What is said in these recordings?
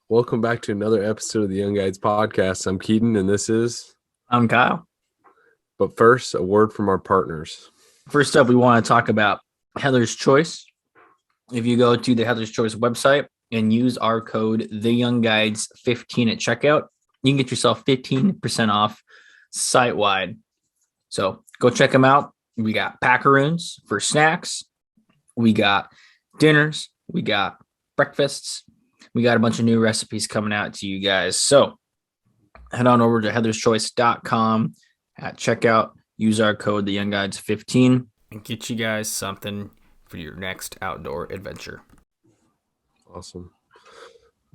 Welcome back to another episode of the Young Guides Podcast. I'm Keaton, and this is... I'm Kyle. But first, a word from our partners. First up, we want to talk about Heather's Choice. If you go to the Heather's Choice website and use our code TheYoungGuides15 at checkout, you can get yourself 15% off site-wide. So go check them out. We got packaroons for snacks. We got dinners. We got breakfasts. We got a bunch of new recipes coming out to you guys. So head on over to heatherschoice.com at checkout. Use our code TheYoungGuides15 and get you guys something for your next outdoor adventure. Awesome.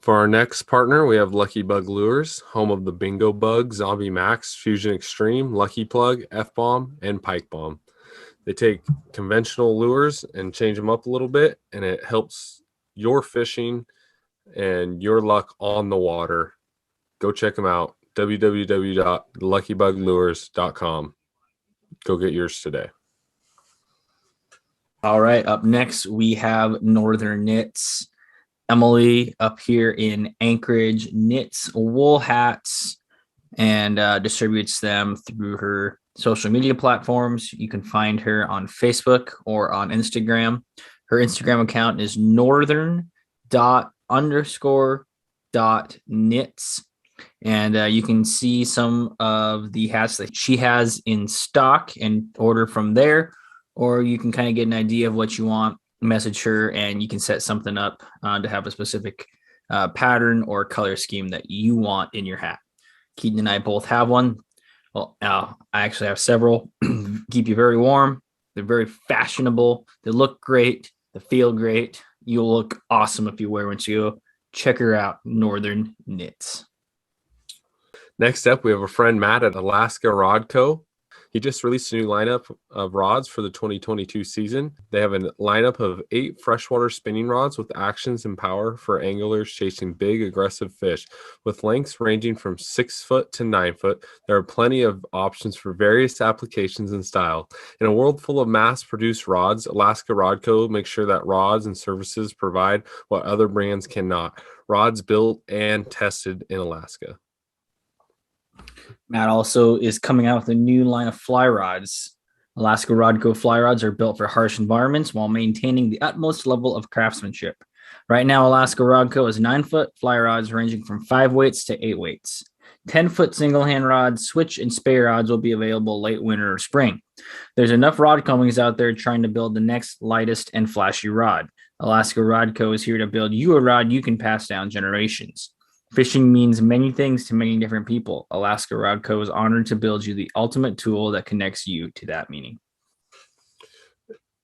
For our next partner, we have Lucky Bug Lures, home of the Bingo Bug, Zombie Max, Fusion Extreme, Lucky Plug, F-Bomb, and Pike Bomb. They take conventional lures and change them up a little bit, and it helps your fishing and your luck on the water. Go check them out. www.luckybuglures.com. Go get yours today. All right. Up next, we have Northern Knits. Emily up here in Anchorage knits wool hats and distributes them through her social media platforms. You can find her on Facebook or on Instagram. Her Instagram account is northern._.knits. And you can see some of the hats that she has in stock and order from there, or you can kind of get an idea of what you want, message her, and you can set something up to have a specific pattern or color scheme that you want in your hat. Keaton and I both have one. Well, I actually have several. Keep you very warm. They're very fashionable. They look great. They feel great. You'll look awesome if you wear one. So check her out, Northern Knits. Next up, we have a friend, Matt, at Alaska Rodco. He just released a new lineup of rods for the 2022 season. They have a lineup of 8 freshwater spinning rods with actions and power for anglers chasing big, aggressive fish. With lengths ranging from 6 foot to 9 foot, there are plenty of options for various applications and style. In a world full of mass-produced rods, Alaska Rodco makes sure that rods and services provide what other brands cannot. Rods built and tested in Alaska. Matt also is coming out with a new line of fly rods. Alaska Rodco fly rods are built for harsh environments while maintaining the utmost level of craftsmanship. Right now, Alaska Rodco is 9-foot fly rods ranging from 5 weights to 8 weights. 10-foot single-hand rods, switch, and spare rods will be available late winter or spring. There's enough rod companies out there trying to build the next lightest and flashy rod. Alaska Rodco is here to build you a rod you can pass down generations. Fishing means many things to many different people. Alaska Rodco is honored to build you the ultimate tool that connects you to that meaning.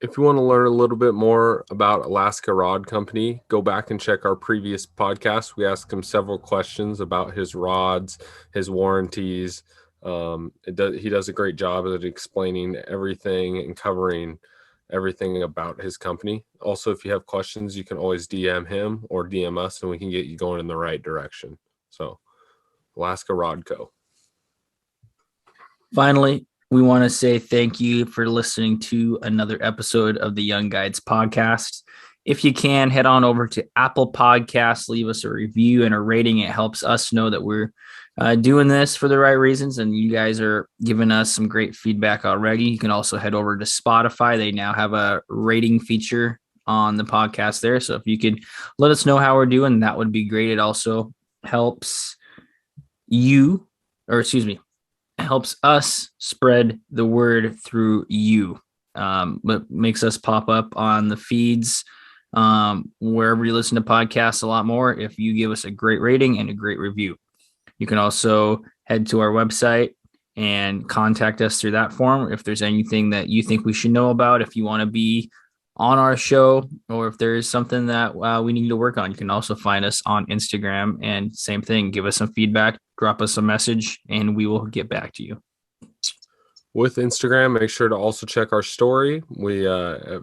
If you want to learn a little bit more about Alaska Rod Company, go back and check our previous podcast. We asked him several questions about his rods, his warranties. He does a great job at explaining everything and covering everything about his company. Also, if you have questions, you can always DM him or DM us and we can get you going in the right direction. So, Alaska Rodco. Finally, we want to say thank you for listening to another episode of the Young Guides podcast. If you can, head on over to Apple Podcasts, leave us a review and a rating. It helps us know that we're doing this for the right reasons, and you guys are giving us some great feedback already. You can also head over to Spotify. They now have a rating feature on the podcast there. So if you could let us know how we're doing, that would be great. It also helps helps us spread the word through you. But makes us pop up on the feeds wherever you listen to podcasts a lot more if you give us a great rating and a great review. You can also head to our website and contact us through that form if there's anything that you think we should know about, if you want to be on our show, or if there's something that we need to work on. You can also find us on Instagram, and same thing, give us some feedback, drop us a message, and we will get back to you. With Instagram, make sure to also check our story. We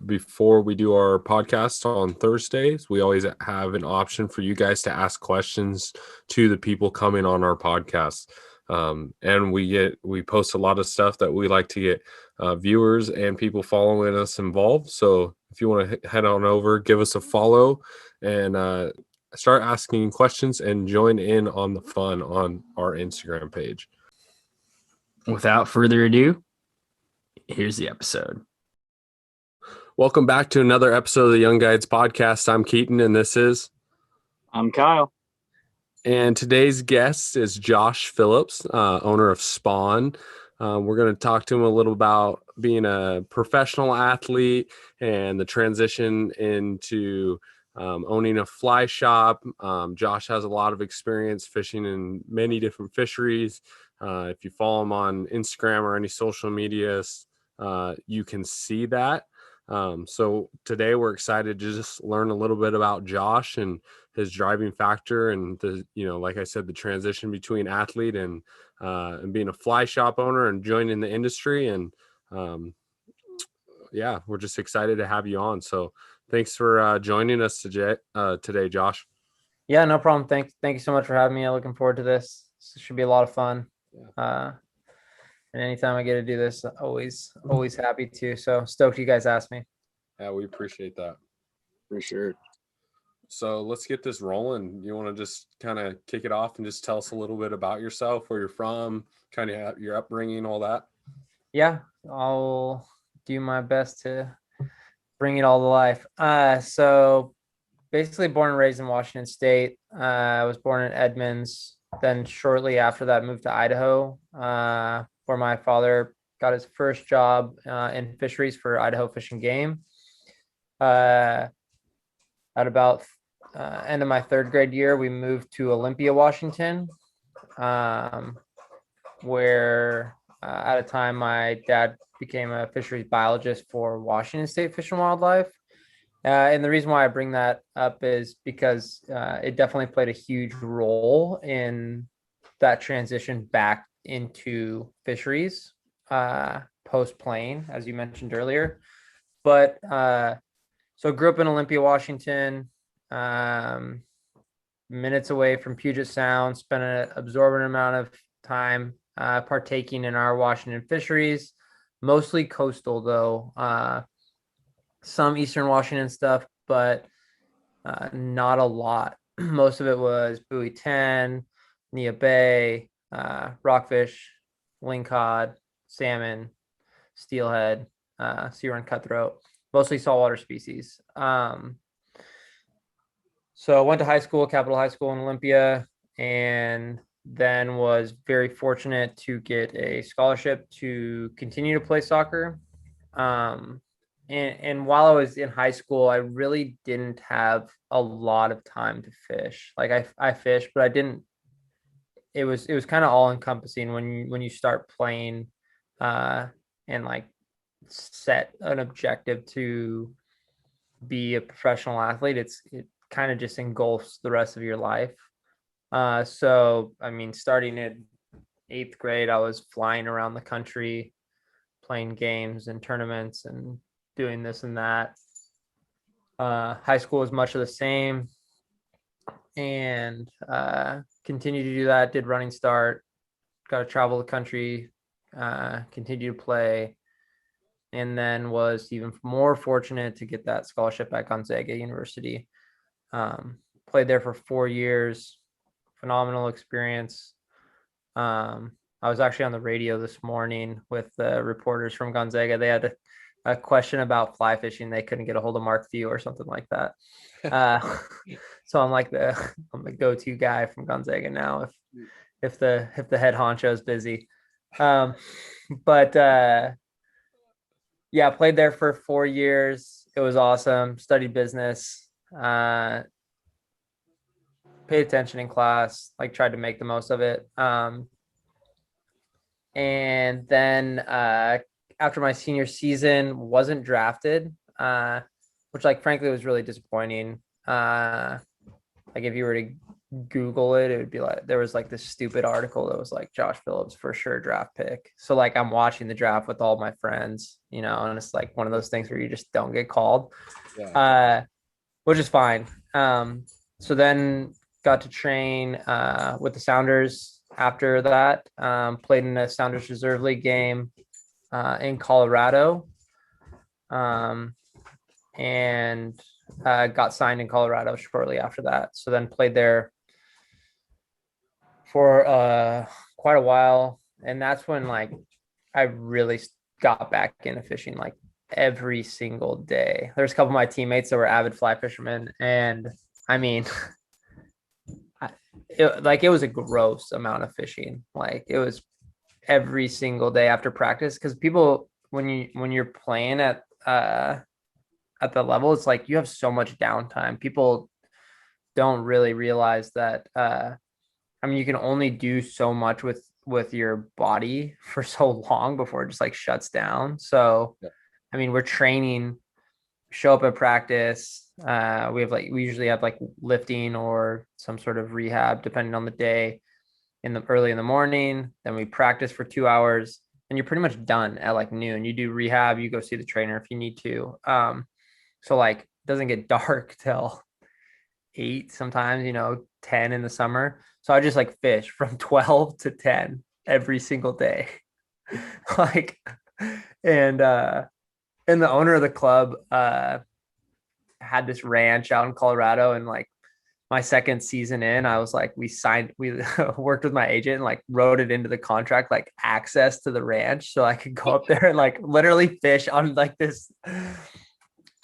before we do our podcast on Thursdays, we always have an option for you guys to ask questions to the people coming on our podcast. And we post a lot of stuff that we like to get viewers and people following us involved. So if you want to head on over, give us a follow and start asking questions and join in on the fun on our Instagram page. Without further ado, here's the episode. Welcome back to another episode of the Young Guides podcast. I'm Keaton, and this is... I'm Kyle. And today's guest is Josh Phillips, owner of Spawn. We're going to talk to him a little about being a professional athlete and the transition into owning a fly shop. Josh has a lot of experience fishing in many different fisheries. If you follow him on Instagram or any social medias, you can see that. So today we're excited to just learn a little bit about Josh and his driving factor and the, like I said, the transition between athlete and being a fly shop owner and joining the industry. And we're just excited to have you on. So thanks for joining us today, Josh. Yeah, no problem. Thank you so much for having me. I'm looking forward to this. This should be a lot of fun. Yeah. And anytime I get to do this, always happy to. So stoked you guys asked me. Yeah, we appreciate that. For sure. So let's get this rolling. You want to just kind of kick it off and just tell us a little bit about yourself, where you're from, kind of your upbringing, all that? Yeah, I'll do my best to bring it all to life. So basically born and raised in Washington State. I was born in Edmonds. Then shortly after that, moved to Idaho, where my father got his first job in fisheries for Idaho Fish and Game. At about end of my third grade year, we moved to Olympia, Washington, where at a time my dad became a fisheries biologist for Washington State Fish and Wildlife. And the reason why I bring that up is because it definitely played a huge role in that transition back into fisheries post-plane, as you mentioned earlier. But so grew up in Olympia, Washington, minutes away from Puget Sound, spent an absorbent amount of time partaking in our Washington fisheries, mostly coastal though. Some Eastern Washington stuff, but not a lot. Most of it was buoy 10, Nia Bay, rockfish, lingcod, salmon, steelhead, sea run cutthroat, mostly saltwater species. So I went to high school, Capital High School in Olympia, and then was very fortunate to get a scholarship to continue to play soccer. And while I was in high school, I really didn't have a lot of time to fish. Like I fished, but I didn't. It was kind of all encompassing when you start playing, and like set an objective to be a professional athlete. It kind of just engulfs the rest of your life. So I mean, starting in 8th grade, I was flying around the country, playing games and tournaments and doing this and that. High school was much of the same, and continued to do that. Did running start, got to travel the country, continue to play, and then was even more fortunate to get that scholarship at Gonzaga University. Played there for 4 years, phenomenal experience. I was actually on the radio this morning with the reporters from Gonzaga. They had a question about fly fishing. They couldn't get a hold of Mark Few or something like that. So I'm the go-to guy from Gonzaga now if the head honcho is busy. But played there for 4 years. It was awesome. Studied business. Paid attention in class. Tried to make the most of it. And then after my senior season, wasn't drafted, which frankly was really disappointing. If you were to Google it, it would be there was this stupid article that was Josh Phillips for sure draft pick. So I'm watching the draft with all my friends, and it's one of those things where you just don't get called, which is fine. So then got to train with the Sounders after that. Played in a Sounders Reserve League game in Colorado, and got signed in Colorado shortly after that. So then played there for quite a while. And that's when like I really got back into fishing like every single day. There's a couple of my teammates that were avid fly fishermen. And I mean, it was a gross amount of fishing. Like it was every single day after practice. Cause people, when you're playing at the level, it's like you have so much downtime. People don't really realize that I mean you can only do so much with your body for so long before it just like shuts down. So Yeah. I mean we're training, show up at practice. We usually have like lifting or some sort of rehab depending on the day in the early in the morning. Then we practice for 2 hours and you're pretty much done at like noon. You do rehab, you go see the trainer if you need to. So like it doesn't get dark till 8, sometimes, 10 in the summer. So I just like fish from 12 to 10 every single day. Like, and the owner of the club had this ranch out in Colorado, and like my second season in, I was like, we worked with my agent and like wrote it into the contract, like access to the ranch. So I could go up there and like literally fish on like this.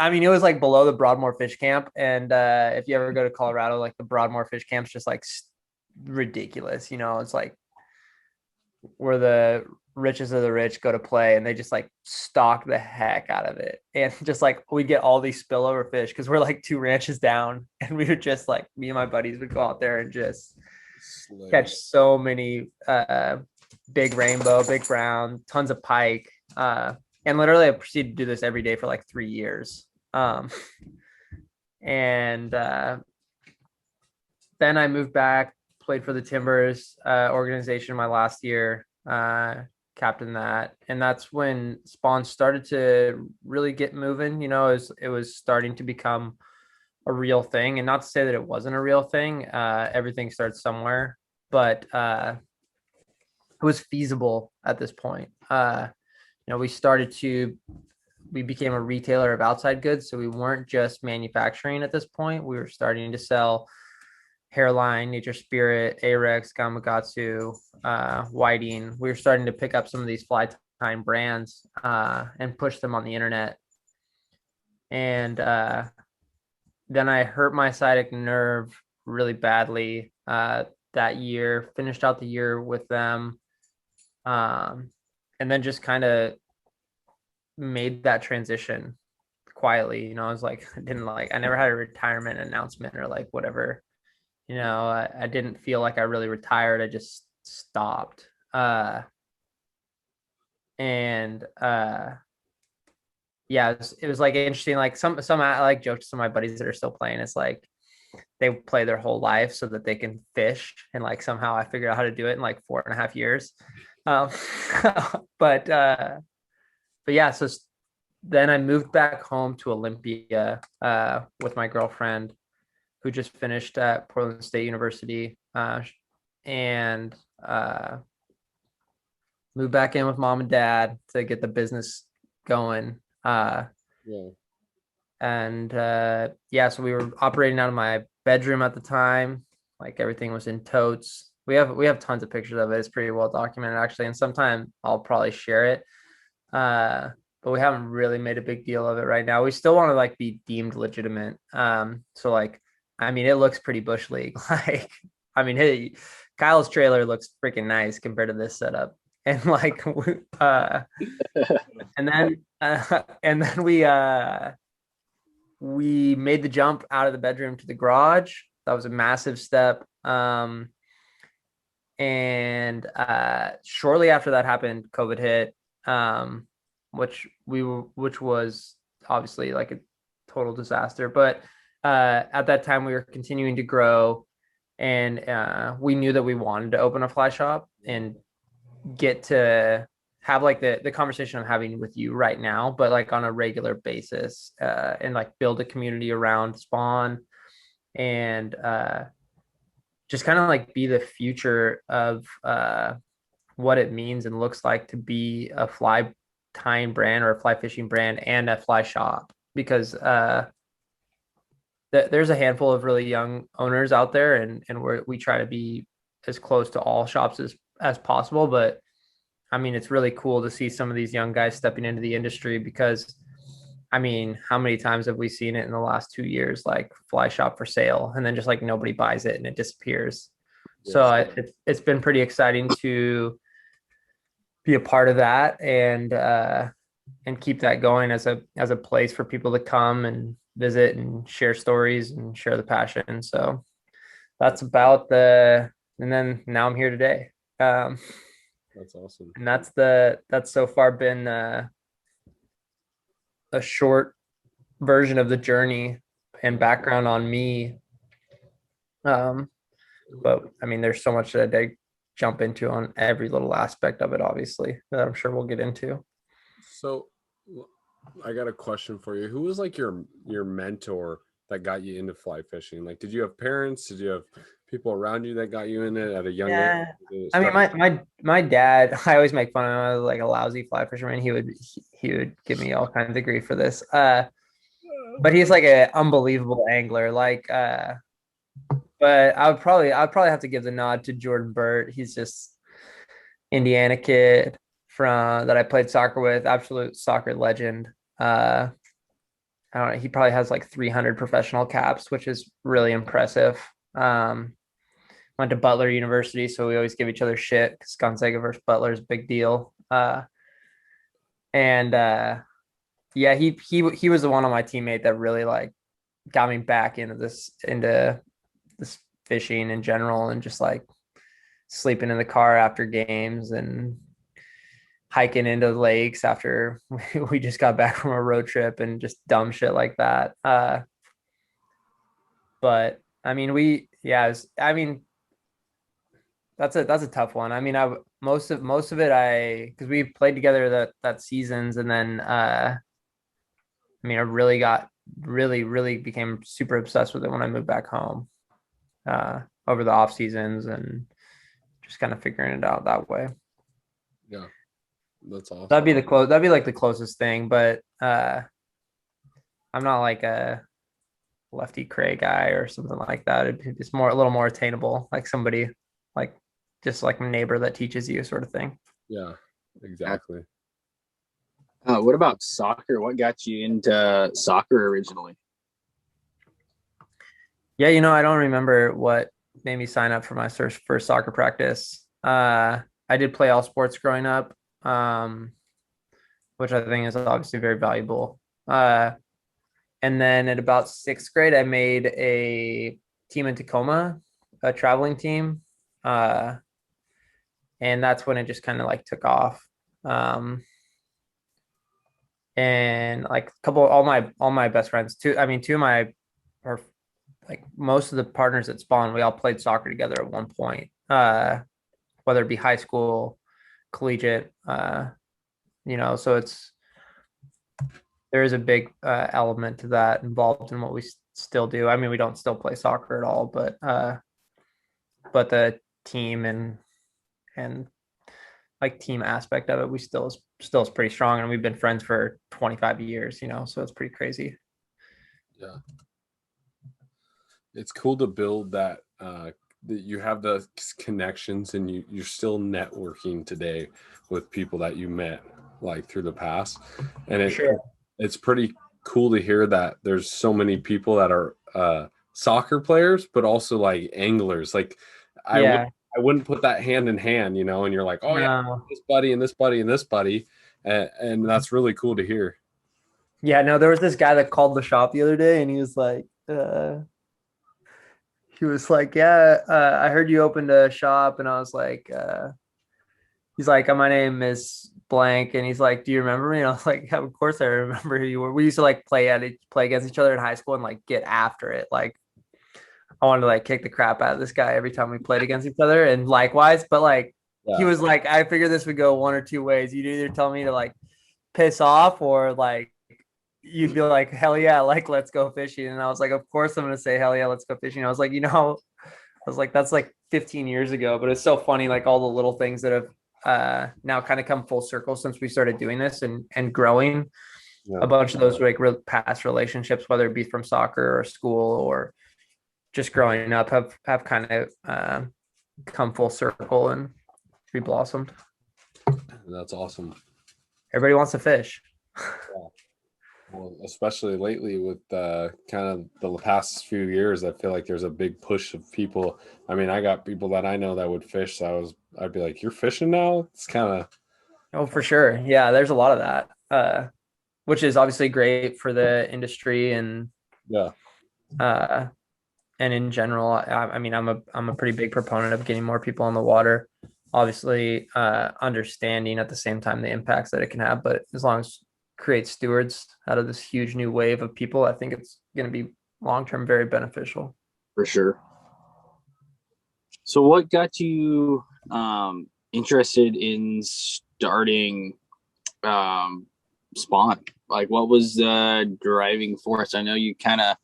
I mean, it was like below the Broadmoor Fish Camp. And if you ever go to Colorado, like the Broadmoor Fish Camp's just like ridiculous. It's like where the richest of the rich go to play, and they just like stock the heck out of it. And just like we'd get all these spillover fish because we're like 2 ranches down, and we would just like, me and my buddies would go out there and just catch so many big rainbow, big brown, tons of pike. And literally I proceeded to do this every day for like 3 years. And then I moved back, played for the Timbers organization my last year, captained that. And that's when Spawn started to really get moving. It was starting to become a real thing. And not to say that it wasn't a real thing. Everything starts somewhere, but it was feasible at this point. We became a retailer of outside goods. So we weren't just manufacturing at this point. We were starting to sell Hairline, Nature Spirit, Arex, Gamakatsu, Whiting. We were starting to pick up some of these fly time brands and push them on the internet. And then I hurt my sciatic nerve really badly that year, finished out the year with them. And then just kind of made that transition quietly. I was like, I never had a retirement announcement or like whatever. I didn't feel like I really retired. I just stopped. Yeah, it was like interesting. Like some I like joked to some of my buddies that are still playing. It's like they play their whole life so that they can fish, and like somehow I figured out how to do it in like 4.5 years. But yeah, so then I moved back home to Olympia with my girlfriend, who just finished at Portland State University, and moved back in with mom and dad to get the business going. And so we were operating out of my bedroom at the time. Like everything was in totes. We have tons of pictures of it. It's pretty well documented actually, and sometime I'll probably share it. But we haven't really made a big deal of it right now. We still want to like be deemed legitimate. So like, I mean, it looks pretty bush league. Like, I mean, hey, Kyle's trailer looks freaking nice compared to this setup. And like, and then we made the jump out of the bedroom to the garage. That was a massive step. And shortly after that happened, COVID hit, which was obviously like a total disaster. But at that time we were continuing to grow, and we knew that we wanted to open a fly shop and get to have like the conversation I'm having with you right now, but like on a regular basis, and like build a community around Spawn, and just kind of like be the future of what it means and looks like to be a fly tying brand or a fly fishing brand and a fly shop. Because there's a handful of really young owners out there, and we try to be as close to all shops as possible. But I mean, it's really cool to see some of these young guys stepping into the industry because, I mean, how many times have we seen it in the last 2 years, like fly shop for sale, and then just like nobody buys it and it disappears. So it's been pretty exciting to be a part of that and keep that going as a place for people to come and visit and share stories and share the passion. So that's about and then now I'm here today. That's awesome. And that's so far been a short version of the journey and background on me. But I mean, there's so much that I jump into on every little aspect of it, obviously, that I'm sure we'll get into. So I got a question for you. Who was like your mentor that got you into fly fishing? Like, did you have parents? Did you have people around you that got you in it at a young age? I mean, my dad, I always make fun of him. I was like a lousy fly fisherman. He would give me all kinds of grief for this. But he's like an unbelievable angler. But I'd probably have to give the nod to Jordan Burt. He's just Indiana kid that I played soccer with, absolute soccer legend. I don't know, he probably has like 300 professional caps, which is really impressive. Went to Butler University, so we always give each other shit because Gonzaga versus Butler is a big deal. Yeah, he was the one on my teammate that really like got me back into this fishing in general, and just like sleeping in the car after games and hiking into the lakes after we just got back from a road trip and just dumb shit like that. But I mean, that's a tough one. I mean, most of it, because we played together that seasons, and then I mean, I really became super obsessed with it when I moved back home over the off seasons, and just kind of figuring it out that way. Yeah, that's awesome. That'd be like the closest thing, but I'm not like a Lefty Cray guy or something like that. It's a little more attainable, like somebody like just like a neighbor that teaches you, sort of thing. Yeah, exactly. What about soccer? What got you into soccer originally? Yeah, I don't remember what made me sign up for my first soccer practice. I did play all sports growing up, which I think is obviously very valuable. And then at about 6th grade, I made a team in Tacoma, a traveling team. And that's when it just kind of like took off. And like all my best friends, two of my, or like most of the partners at Spawn, we all played soccer together at one point, whether it be high school, collegiate, so there is a big element to that involved in what we still do. I mean, we don't still play soccer at all, but the team and like team aspect of it, we still is pretty strong, and we've been friends for 25 years, so it's pretty crazy. Yeah. It's cool to build that you have the connections, and you're still networking today with people that you met like through the past. And it's pretty cool to hear that there's so many people that are soccer players, but also like anglers. Like I wouldn't put that hand in hand, and you're like, oh yeah, this buddy and this buddy and this buddy. And that's really cool to hear. Yeah, no, there was this guy that called the shop the other day, and he was like, yeah, I heard you opened a shop. And I was like, he's like, my name is blank. And he's like, do you remember me? And I was like, yeah, of course I remember who you were. We used to like play against each other in high school and like get after it. Like I wanted to like kick the crap out of this guy every time we played against each other, and likewise. But like, he was like, I figured this would go one or two ways. You'd either tell me to like piss off, or like you'd be like, hell yeah, like let's go fishing. And I was like, of course I'm gonna say hell yeah, let's go fishing. I was like, that's like 15 years ago, but it's so funny, like all the little things that have now kind of come full circle since we started doing this and growing. a bunch of those like real past relationships, whether it be from soccer or school or just growing up, have kind of come full circle and be blossomed. That's awesome. Everybody wants to fish. Yeah. Well, especially lately with kind of the past few years, I feel like there's a big push of people. I mean, I got people that I know that would fish. So I'd be like, "You're fishing now?" It's kind of. Oh, for sure. Yeah, there's a lot of that, which is obviously great for the industry and Yeah. And in general. I mean, I'm a pretty big proponent of getting more people on the water. Obviously, understanding at the same time the impacts that it can have, but as long as create stewards out of this huge new wave of people, I think it's going to be long term very beneficial. For sure. So what got you interested in starting Spawn? Like, what was the driving force? I know you kind of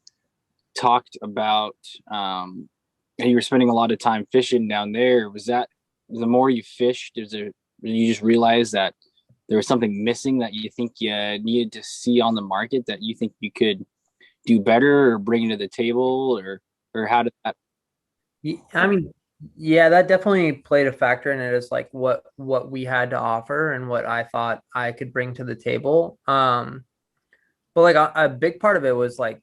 talked about you were spending a lot of time fishing down there. Was that the more you fished, you just realized that there was something missing that you think you needed to see on the market that you think you could do better or bring to the table, or how did that? I mean, yeah, that definitely played a factor in it, is like what we had to offer and what I thought I could bring to the table. But like a big part of it was like,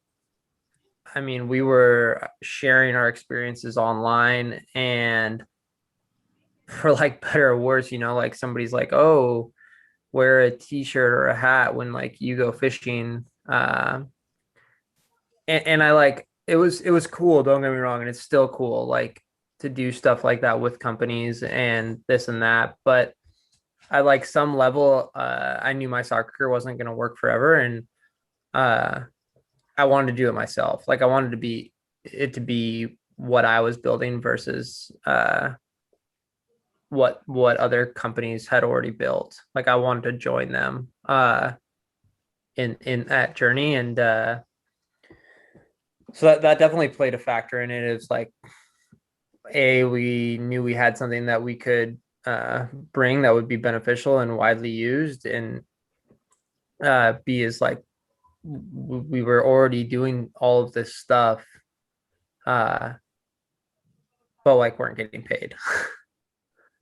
I mean, we were sharing our experiences online, and for like better or worse, like somebody's like, "Oh, wear a t-shirt or a hat when like you go fishing." And I like it was cool, don't get me wrong, and it's still cool like to do stuff like that with companies and this and that. But I like some level, I knew my soccer career wasn't going to work forever, and uh I wanted to do it myself. Like I wanted to be what I was building versus what other companies had already built. Like I wanted to join them in that journey. And so that definitely played a factor in it. It's like, we knew we had something that we could bring that would be beneficial and widely used, and B is like we were already doing all of this stuff, uh, but like weren't getting paid.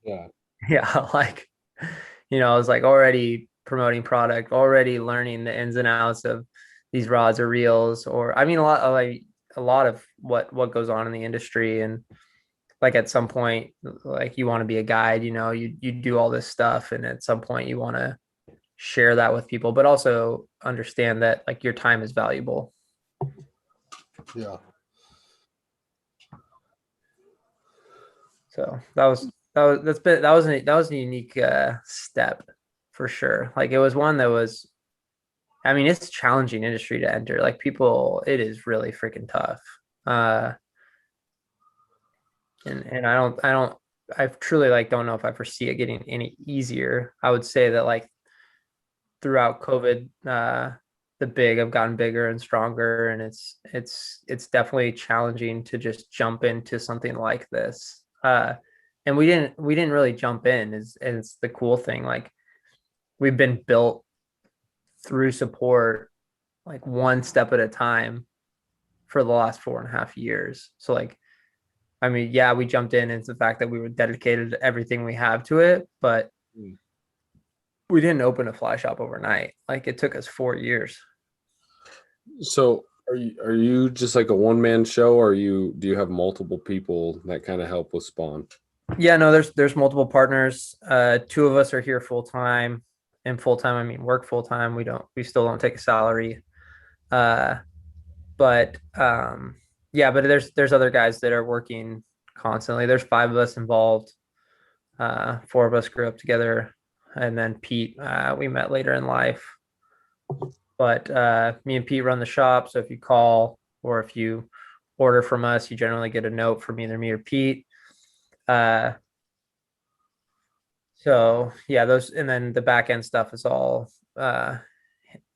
Yeah. Yeah, like I was like already promoting product, already learning the ins and outs of these rods or reels, or I mean a lot of what goes on in the industry. And like at some point, like you want to be a guide, you do all this stuff, and at some point you want to share that with people, but also understand that like your time is valuable. Yeah. So that was a unique step for sure. Like it was one that was, I mean, it's a challenging industry to enter. Like people, it is really freaking tough. And I truly like don't know if I foresee it getting any easier. I would say that like throughout COVID, the big have gotten bigger and stronger, and it's definitely challenging to just jump into something like this. And we didn't really jump in, is it's the cool thing. Like we've been built through support, like one step at a time for the last 4.5 years. So like, I mean, yeah, we jumped in. It's the fact that we were dedicated everything we have to it, but we didn't open a fly shop overnight. Like it took us 4 years. So are you just like a one-man show, or do you have multiple people that kind of help with Spawn? Yeah, no, there's multiple partners. Two of us are here full time, and full time I mean work full time. We still don't take a salary. But yeah, but there's other guys that are working constantly. There's 5 of us involved. 4 of us grew up together, and then Pete, we met later in life. But me and Pete run the shop. So if you call or if you order from us, you generally get a note from either me or Pete. So yeah, those, and then the back end stuff is all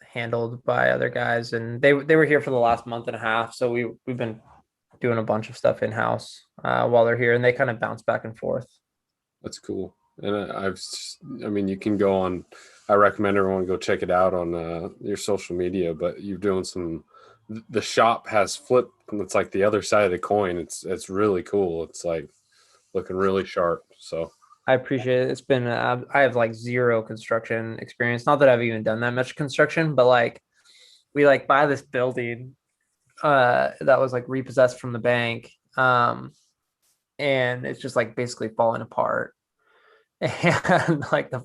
handled by other guys, and they were here for the last month and a half. So we've been doing a bunch of stuff in house while they're here, and they kind of bounce back and forth. That's cool. And I mean, you can go on I recommend everyone go check it out on your social media. But you're doing some. The shop has flipped. It's like the other side of the coin. It's really cool. It's like looking really sharp. So I appreciate it. It's been I have like zero construction experience. Not that I've even done that much construction, but like we like buy this building that was like repossessed from the bank. And it's just like basically falling apart. And like the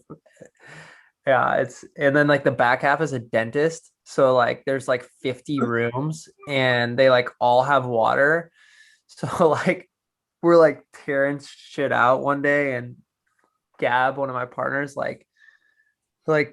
yeah, it's and then like the back half is a dentist. So like there's like 50 rooms and they like all have water. So like we're like tearing shit out one day and Gab, one of my partners, like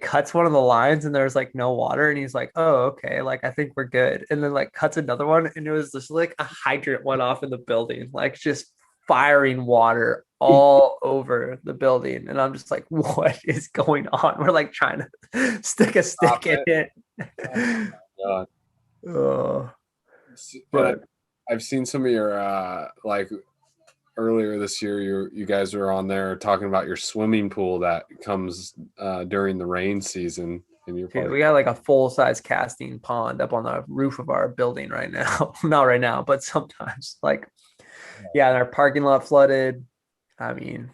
cuts one of the lines and there's like no water and he's like, oh, okay, like I think we're good. And then like cuts another one and it was just like a hydrant went off in the building, like just firing water all over the building. And I'm just like, what is going on? We're like trying to stick a stick in it. God. Oh, But I've seen some of your like earlier this year, you guys were on there talking about your swimming pool that comes during the rain season in your dude, park. we got like a full-size casting pond up on the roof of our building right now. Not right now, but sometimes. Like, yeah, and our parking lot flooded. I mean,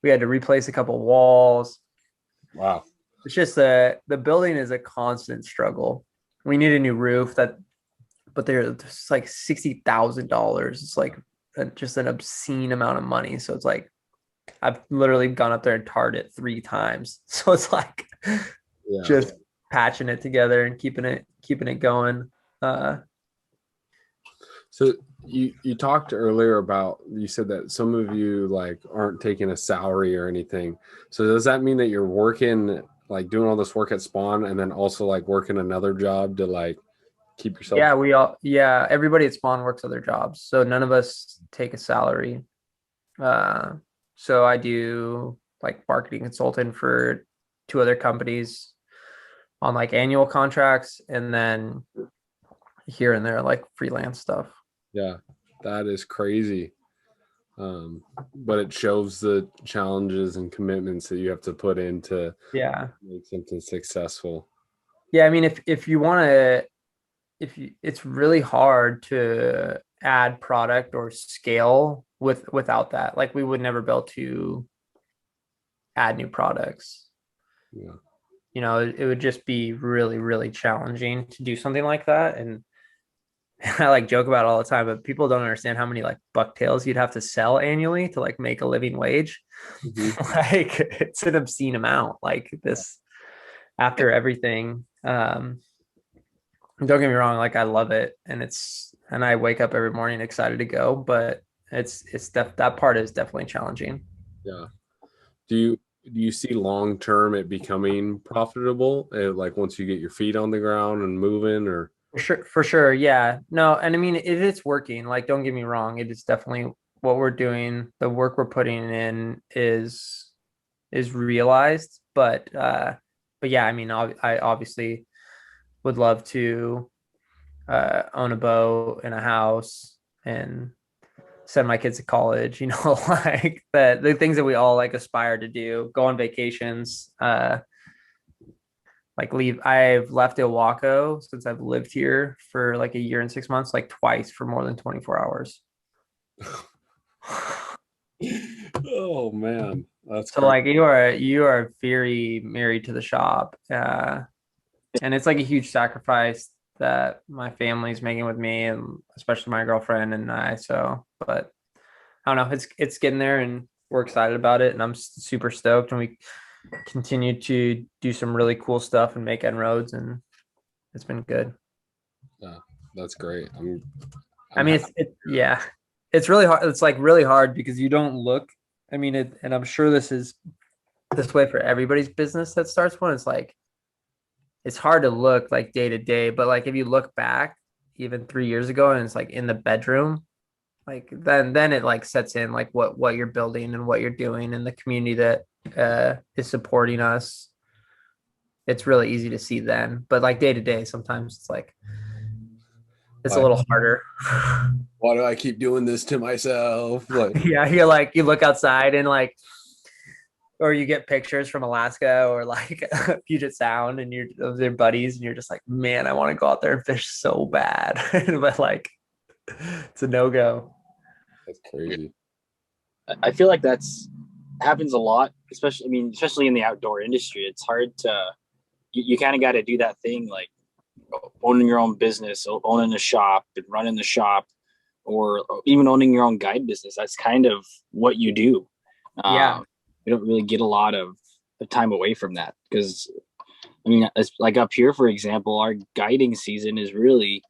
we had to replace a couple walls. Wow. It's just the building is a constant struggle. We need a new roof but there's like $60,000. It's like just an obscene amount of money. So it's like I've literally gone up there and tarred it 3 times. So it's like just patching it together and keeping it going. So you talked earlier about, you said that some of you like aren't taking a salary or anything. So does that mean that you're working, like doing all this work at Spawn and then also like working another job to like keep yourself? Yeah, everybody at Spawn works other jobs. So none of us take a salary. So I do like marketing consultant for 2 other companies on like annual contracts and then here and there like freelance stuff. Yeah, that is crazy. But it shows the challenges and commitments that you have to put in to make something successful. Yeah, I mean, if you want to, it's really hard to add product or scale without that. Like we would never be able to add new products. Yeah. You know, it would just be really, really challenging to do something like that. And I like joke about it all the time, but people don't understand how many like bucktails you'd have to sell annually to like make a living wage. Mm-hmm. Like it's an obscene amount. Like this after everything. Don't get me wrong, like I love it and I wake up every morning excited to go, but that part is definitely challenging. Yeah. Do you see long term it becoming profitable, like once you get your feet on the ground and moving? Or For sure. Yeah. No, and I mean it's working. Like, don't get me wrong, it is definitely what we're doing. The work we're putting in is realized, but yeah, I mean, I obviously would love to own a boat and a house and send my kids to college, you know, like the things that we all like aspire to do, go on vacations, like leave. I've left Ilwaco since I've lived here for like a year and 6 months, like twice for more than 24 hours. Oh man, that's so crazy. like you are very married to the shop, and it's like a huge sacrifice that my family's making with me and especially my girlfriend and I. So, but I don't know, it's getting there and we're excited about it and I'm super stoked and we continue to do some really cool stuff and make inroads and it's been good. Yeah, that's great. I mean, it's really hard. It's like really hard because you don't look, I mean, and I'm sure this is this way for everybody's business that starts one. It's like, it's hard to look like day to day, but like if you look back even 3 years ago and it's like in the bedroom, like then it like sets in like what you're building and what you're doing and the community that is supporting us. It's really easy to see then, but like day to day, sometimes it's like it's a little harder. Why do I keep doing this to myself? Like, Yeah, you're like you look outside and like or you get pictures from Alaska or like Puget Sound and you're of their buddies and you're just like, man, I want to go out there and fish so bad. But like it's a no-go. That's crazy. I feel like that's happens a lot, especially in the outdoor industry. It's hard to you kind of got to do that thing like owning your own business, owning a shop and running the shop, or even owning your own guide business. That's kind of what you do. Yeah. You don't really get a lot of time away from that because, I mean, it's like up here, for example, our guiding season is really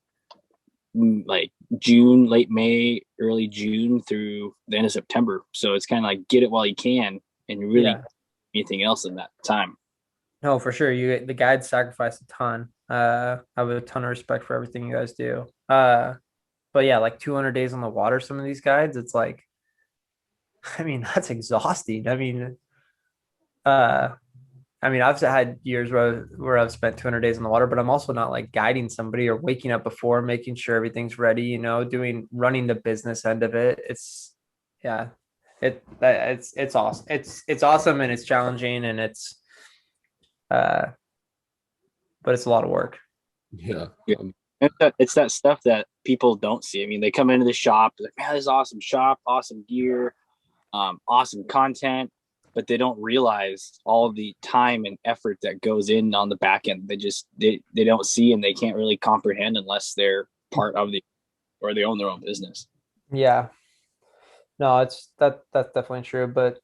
like June, late May, early June through the end of September. So it's kind of like get it while you can and really anything else in that time. No, for sure. The guides sacrifice a ton. I have a ton of respect for everything you guys do. But yeah, like 200 days on the water, some of these guides, it's like, I mean, that's exhausting. I've had years where I've spent 200 days on the water, but I'm also not like guiding somebody or waking up before, making sure everything's ready, running the business end of it. It's awesome. It's awesome and it's challenging and but it's a lot of work. Yeah. It's that stuff that people don't see. I mean, they come into the shop, like, man, this is awesome shop, awesome gear, awesome content, but they don't realize all the time and effort that goes in on the back end. They don't see and they can't really comprehend unless they're part of or they own their own business. Yeah. No, that's definitely true, but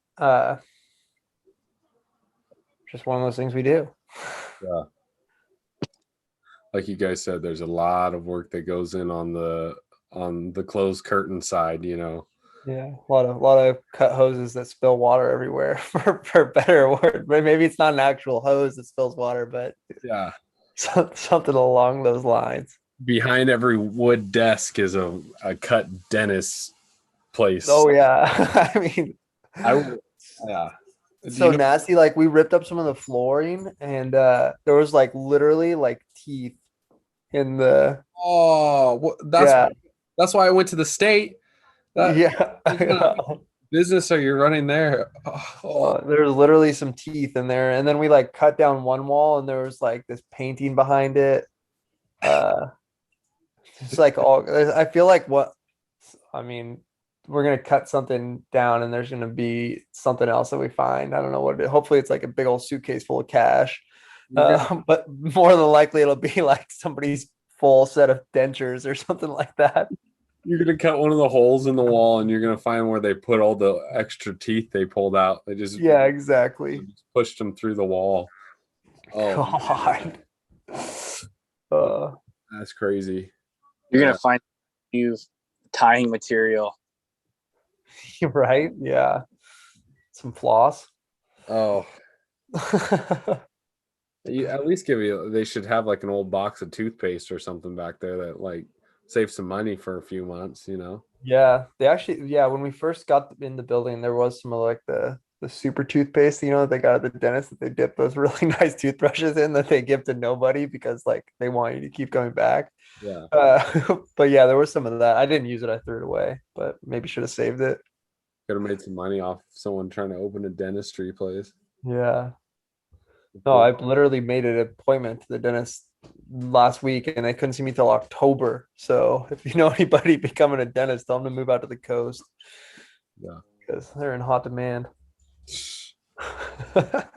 just one of those things we do. Yeah. Like you guys said, there's a lot of work that goes in on the closed curtain side, Yeah, a lot of cut hoses that spill water everywhere for better word. Maybe it's not an actual hose that spills water, but Yeah. something along those lines. Behind every wood desk is a cut dentist place. Oh yeah. I mean, yeah. it's so nasty. Like we ripped up some of the flooring and there was like literally like teeth in the that's why I went to the state. Yeah. Business are you running there? There's literally some teeth in there, and then we like cut down one wall, and there was like this painting behind it. It's like I feel like we're gonna cut something down, and there's gonna be something else that we find. I don't know what it is. Hopefully, it's like a big old suitcase full of cash. But more than likely, it'll be like somebody's full set of dentures or something like that. You're going to cut one of the holes in the wall and you're going to find where they put all the extra teeth they pulled out. They just exactly. Just pushed them through the wall. Oh, God. That's crazy. You're going to find new tying material. Right? Yeah. Some floss. Oh. At least they should have like an old box of toothpaste or something back there that like save some money for a few months, Yeah, they actually, when we first got in the building, there was some of like the super toothpaste, that they got at the dentist that they dip those really nice toothbrushes in that they give to nobody because like they want you to keep going back. Yeah. But yeah, there was some of that. I didn't use it. I threw it away, but maybe should have saved it. Could have made some money off someone trying to open a dentistry place. Yeah. No, I literally made an appointment to the dentist last week and they couldn't see me till October. So if you know anybody becoming a dentist, tell them to move out to the coast. Yeah. Because they're in hot demand. But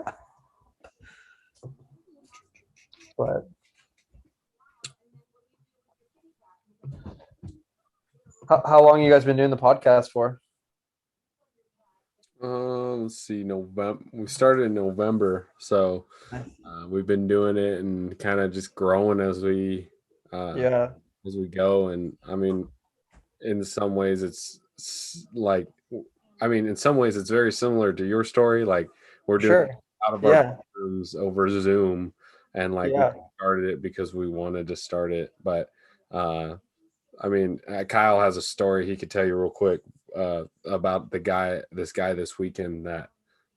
how long you guys been doing the podcast for? Let's see, November. We started in November, so we've been doing it and kind of just growing as we go. And I mean, in some ways, it's very similar to your story. Like we're doing out of our rooms over Zoom, and like we started it because we wanted to start it. But I mean, Kyle has a story he could tell you real quick about this guy this weekend that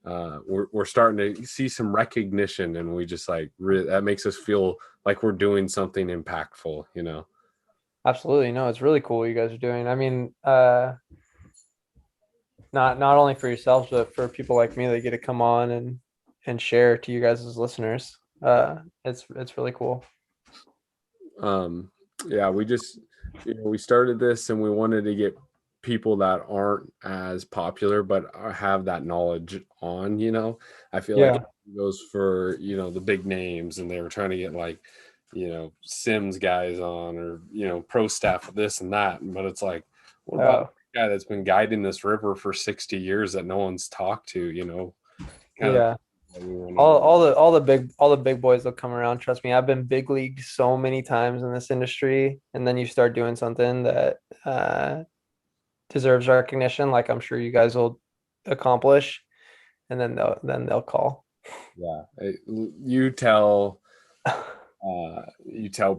we're starting to see some recognition, and we just like that makes us feel like we're doing something impactful, Absolutely. No, it's really cool what you guys are doing. I mean, not only for yourselves, but for people like me that get to come on and share to you guys as listeners. It's really cool. Yeah, we just, we started this and we wanted to get people that aren't as popular but have that knowledge on, I feel like it goes for, the big names, and they were trying to get like, Sims guys on, or, pro staff of this and that. But it's like, what about the guy that's been guiding this river for 60 years that no one's talked to, kind of. All the big boys will come around. Trust me, I've been big league so many times in this industry, and then you start doing something that deserves recognition, like I'm sure you guys will accomplish, and then they'll call. Yeah, you tell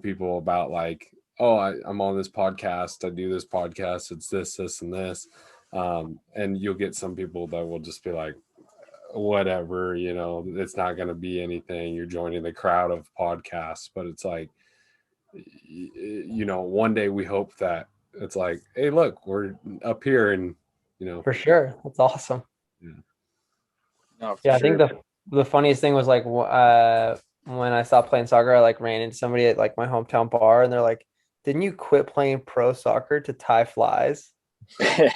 people about like, oh, I'm on this podcast, I do this podcast, it's this and this, and you'll get some people that will just be like, whatever, it's not going to be anything, you're joining the crowd of podcasts. But it's like, one day we hope that it's like, hey, look, we're up here, and for sure, that's awesome. No, I sure. think the funniest thing was like when I stopped playing soccer, I like ran into somebody at like my hometown bar, and they're like, didn't you quit playing pro soccer to tie flies? And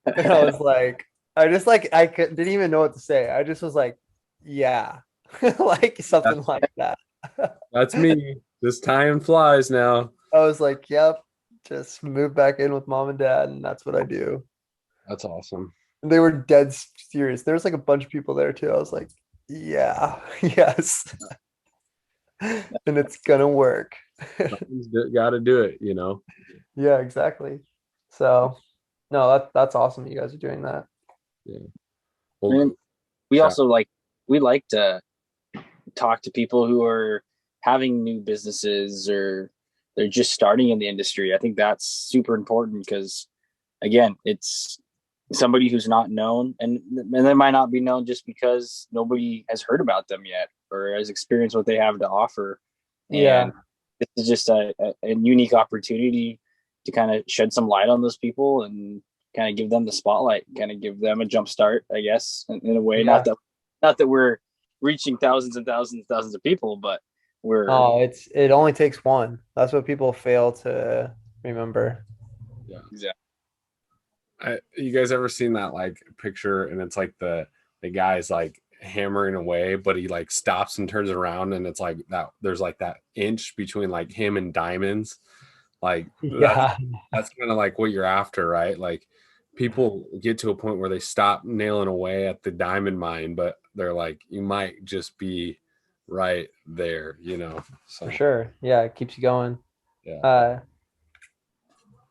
I was like, didn't even know what to say. I just was like, yeah, like something like that. That's me, just tying flies now. I was like, yep, just move back in with mom and dad, and that's what I do. That's awesome. And they were dead serious. There was like a bunch of people there too. I was like, yeah, yes. And it's gonna work. Got to do it, Yeah, exactly. So no, that's awesome. You guys are doing that. Yeah. And we also we like to talk to people who are having new businesses, or they're just starting in the industry. I think that's super important because, again, it's somebody who's not known, and they might not be known just because nobody has heard about them yet or has experienced what they have to offer. Yeah. And this is just a unique opportunity to kind of shed some light on those people and kind of give them the spotlight, kind of give them a jump start, I guess, in a way. Yeah. Not that we're reaching thousands and thousands and thousands of people, but we're. Oh, it only takes one. That's what people fail to remember. Yeah, exactly. You guys ever seen that like picture, and it's like the guy's like hammering away, but he like stops and turns around, and it's like that there's like that inch between like him and diamonds. Like, yeah, that's kind of like what you're after, right? Like, people get to a point where they stop nailing away at the diamond mine, but they're like, you might just be right there, so for sure. Yeah, it keeps you going. Yeah.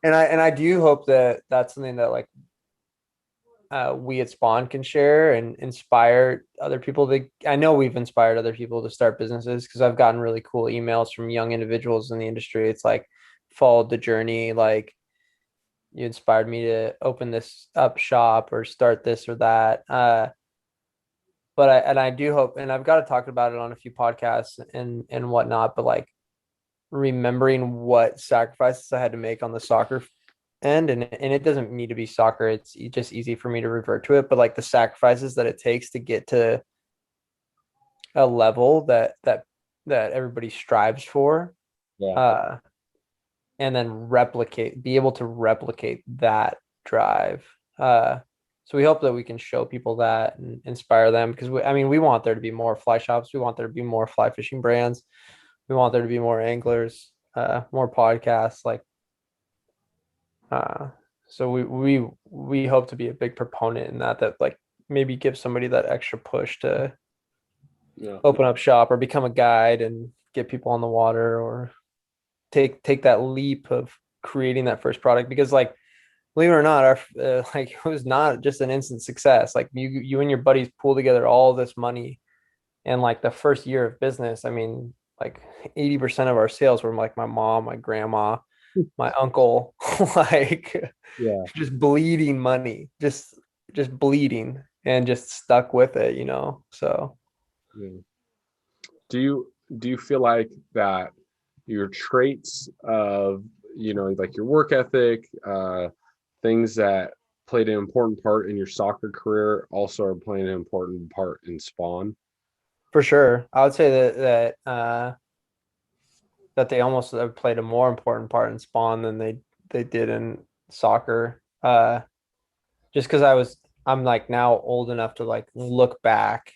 And I do hope that that's something that like we at Spawn can share and inspire other people. I know we've inspired other people to start businesses, because I've gotten really cool emails from young individuals in the industry. It's like, followed the journey, like, you inspired me to open this up shop or start this or that. But I do hope, and I've got to talk about it on a few podcasts and whatnot, but like remembering what sacrifices I had to make on the soccer end, and it doesn't need to be soccer. It's just easy for me to revert to it, but like the sacrifices that it takes to get to a level that everybody strives for. Yeah. And then be able to replicate that drive. So we hope that we can show people that and inspire them, because we want there to be more fly shops. We want there to be more fly fishing brands. We want there to be more anglers, more podcasts. Like, so we hope to be a big proponent in that like maybe give somebody that extra push to open up shop or become a guide and get people on the water, or take that leap of creating that first product. Because like, believe it or not, our like, it was not just an instant success. Like, you and your buddies pull together all this money, and like the first year of business, like 80% of our sales were like my mom, my grandma, my uncle, like, just bleeding money, just bleeding, and just stuck with it, so. Yeah. Do you feel like that your traits of, like your work ethic, things that played an important part in your soccer career also are playing an important part in spawn? For sure. I would say that they almost have played a more important part in Spawn than they did in soccer. Just because I'm like now old enough to like look back,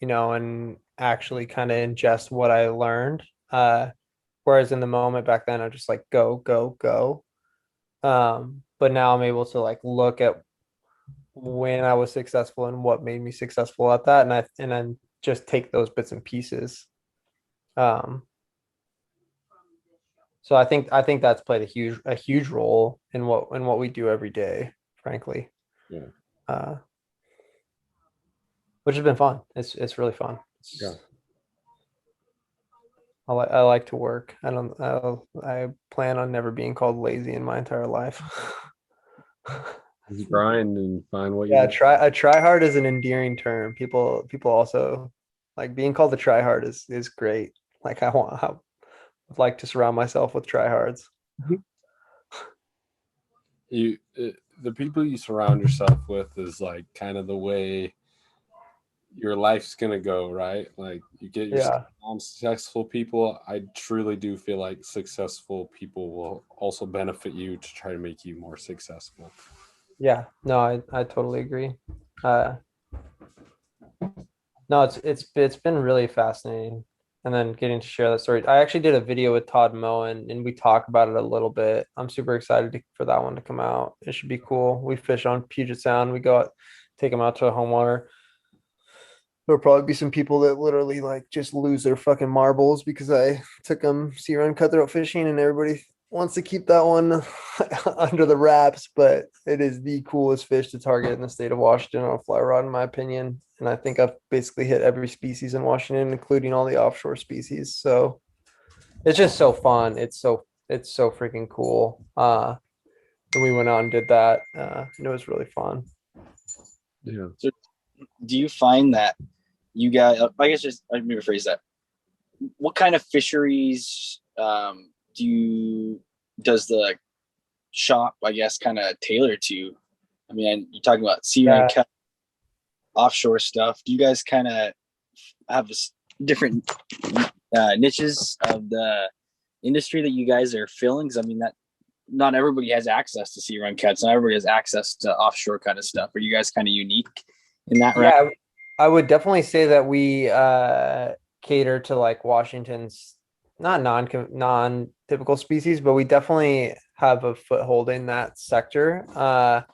and actually kind of ingest what I learned. Whereas in the moment back then, I just like go, go, go. But now I'm able to like look at when I was successful and what made me successful at that, and then just take those bits and pieces. Um, so I think that's played a huge role in what we do every day, frankly. Yeah. Uh, which has been fun. It's really fun. Yeah. I like to work. I plan on never being called lazy in my entire life. Just grind and find what Yeah, you try hard is an endearing term. People also like being called a try hard is great. Like I would like to surround myself with tryhards. the people you surround yourself with is like kind of the way your life's gonna go, right? Like you get your Yeah. successful people. I truly do feel like successful people will also benefit you to try to make you more successful. Yeah. No, I totally agree. Uh, no, it's been really fascinating. And then getting to share that story. I actually did a video with Todd Moen and we talk about it a little bit. I'm super excited for that one to come out. It should be cool. We fish on Puget Sound. We go out, take them out to a home water. There'll probably be some people that literally like just lose their fucking marbles because I took them sea run cutthroat fishing and everybody wants to keep that one under the wraps, but it is the coolest fish to target in the state of Washington on a fly rod, in my opinion. And I think I've basically hit every species in Washington, including all the offshore species. So it's just so fun. It's so freaking cool. And we went out and did that. And it was really fun. Yeah. So do you find that you guys, I guess just, let me rephrase that. What kind of fisheries does the shop, I guess, kind of tailor to? I mean, you're talking about sea run cut, offshore stuff. Do you guys kind of have different niches of the industry that you guys are filling? Because I mean, that not everybody has access to sea run cuts, not everybody has access to offshore kind of stuff. Are you guys kind of unique in that Yeah, round? I would definitely say that we cater to like Washington's not non-typical species, but we definitely have a foothold in that sector.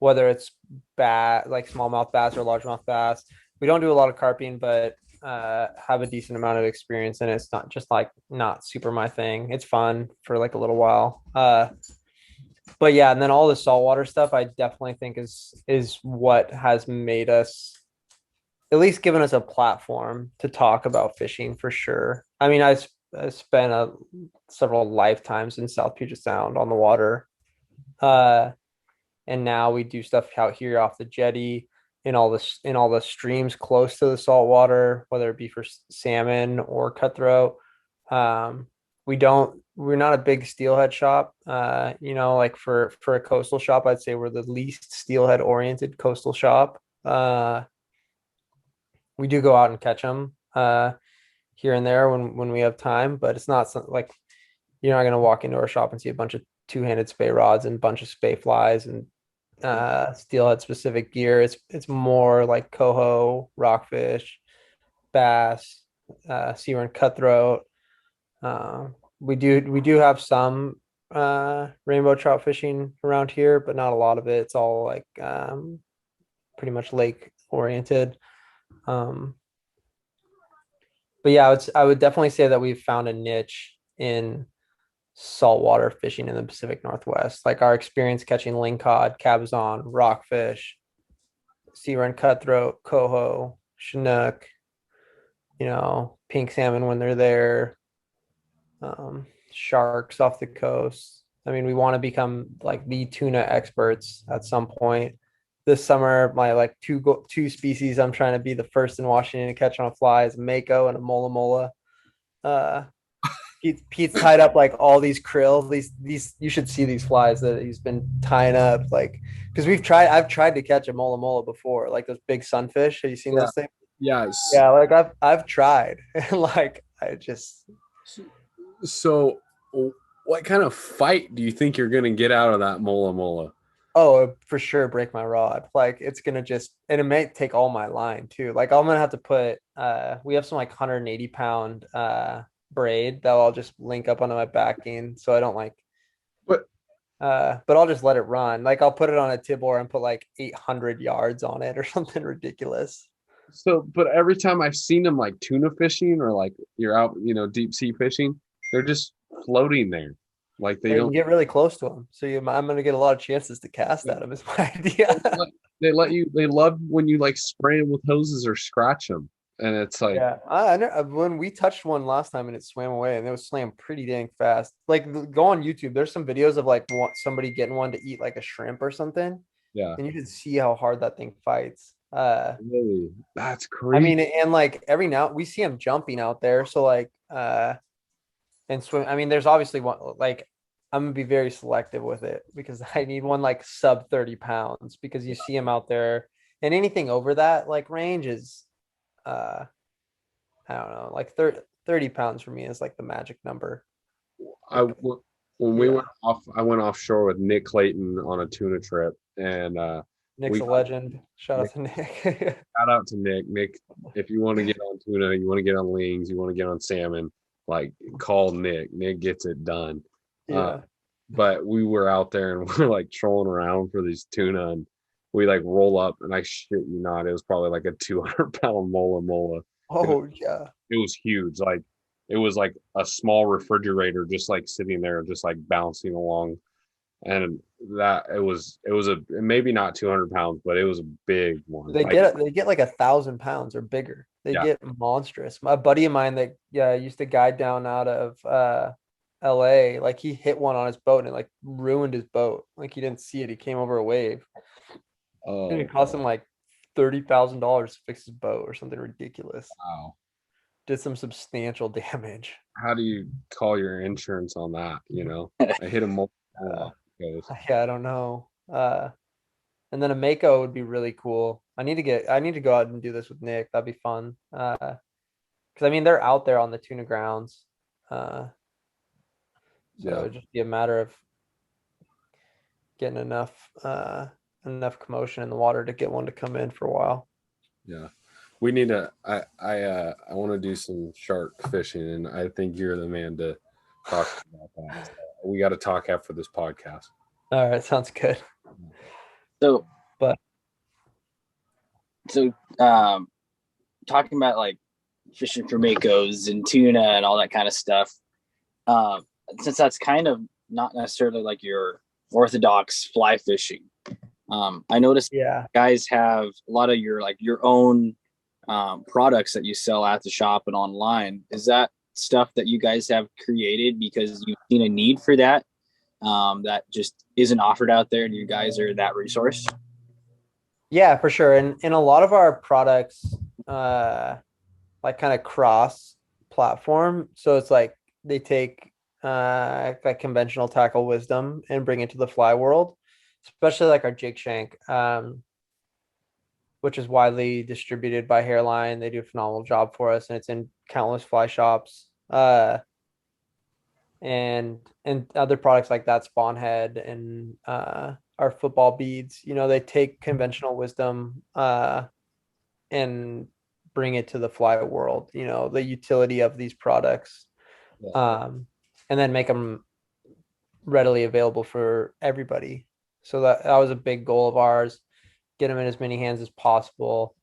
Whether it's like smallmouth bass or largemouth bass. We don't do a lot of carping, but have a decent amount of experience, and it's not just like not super my thing. It's fun for like a little while. But yeah, and then all the saltwater stuff, I definitely think is what has made us, at least given us a platform to talk about fishing for sure. I mean, I spent several lifetimes in South Puget Sound on the water. And now we do stuff out here off the jetty in all the streams close to the saltwater, whether it be for salmon or cutthroat. We're not a big steelhead shop. Like for a coastal shop, I'd say we're the least steelhead oriented coastal shop. We do go out and catch them here and there when we have time, but it's not like you're not going to walk into our shop and see a bunch of two-handed spay rods and a bunch of spay flies and steelhead specific gear. It's more like coho, rockfish, bass, sea run cutthroat. We do have some rainbow trout fishing around here, but not a lot of it. It's all like pretty much lake oriented. But yeah, I would definitely say that we've found a niche in saltwater fishing in the Pacific Northwest. Like our experience catching lingcod, cabezon, rockfish, sea run cutthroat, coho, chinook, pink salmon when they're there, sharks off the coast. I mean, we want to become like the tuna experts at some point. This summer, my like two species I'm trying to be the first in Washington to catch on a fly is a mako and a mola mola. Pete's tied up like all these krill. These you should see these flies that he's been tying up. Like because I've tried to catch a mola mola before, like those big sunfish. Have you seen Yeah. those things? Yes. Yeah, like I've tried. And like I just So, what kind of fight do you think you're gonna get out of that mola mola? for sure break my rod. Like it's gonna just and it may take all my line too. Like I'm gonna have to put we have some like 180-pound braid that I'll just link up onto my backing so I don't like But but I'll just let it run. Like I'll put it on a tibor and put like 800 yards on it or something ridiculous. but every time I've seen them like tuna fishing or like you're out, deep sea fishing, they're just floating there. Like they Or you don't. can get really close to them. So I'm gonna get a lot of chances to cast at them is my idea. They love when you like spray them with hoses or scratch them, and it's like, Yeah, I know when we touched one last time and it swam away and it was swam pretty dang fast. Like go on YouTube. There's some videos of like somebody getting one to eat like a shrimp or something, yeah, and you can see how hard that thing fights. really, that's I crazy. mean, and like every now we see them jumping out there. So like, and swim. I mean, there's obviously one like I'm gonna be very selective with it because I need one like sub 30 pounds because you see them out there, and anything over that like range is, I don't know, like 30 pounds for me is like the magic number. When we went off, I went offshore with Nick Clayton on a tuna trip, and Nick's a legend. Shout out to Nick. shout out to Nick. Nick, if you want to get on tuna, you want to get on lings, you want to get on salmon, like call Nick. Nick gets it done. Yeah. But we were out there and we're like trolling around for these tuna, and we like roll up, and I shit you not, it was probably like a 200-pound mola mola. Oh yeah. It was huge. Like it was like a small refrigerator, just like sitting there, just like bouncing along. And that it was maybe not 200 pounds, but it was a big one. They get like 1,000 pounds or bigger. They Yeah. get monstrous. A buddy of mine that used to guide down out of LA, like he hit one on his boat and it like ruined his boat. Like he didn't see it. He came over a wave. And it cost him like $30,000 to fix his boat or something ridiculous. Wow. Did some substantial damage. How do you call your insurance on that? I hit him multiple. Yeah, I don't know. And then a Mako would be really cool. I need to go out and do this with Nick. That'd be fun. Because I mean they're out there on the tuna grounds. So it'd just be a matter of getting enough commotion in the water to get one to come in for a while. Yeah. We need to I want to do some shark fishing, and I think you're the man to talk about that. So we got to talk after this podcast. All right, sounds good. So talking about like fishing for makos and tuna and all that kind of stuff, since that's kind of not necessarily like your orthodox fly fishing, I noticed guys have a lot of your own products that you sell at the shop and online. Is that stuff that you guys have created because you've seen a need for that that just isn't offered out there, and you guys are that resource? Yeah, for sure. And a lot of our products like kind of cross platform. So it's like they take like conventional tackle wisdom and bring it to the fly world, especially like our jig shank, which is widely distributed by Hairline. They do a phenomenal job for us, and it's in countless fly shops. And other products like that, Spawnhead and our football beads, they take conventional wisdom and bring it to the fly world, the utility of these products, and then make them readily available for everybody. So that was a big goal of ours, get them in as many hands as possible.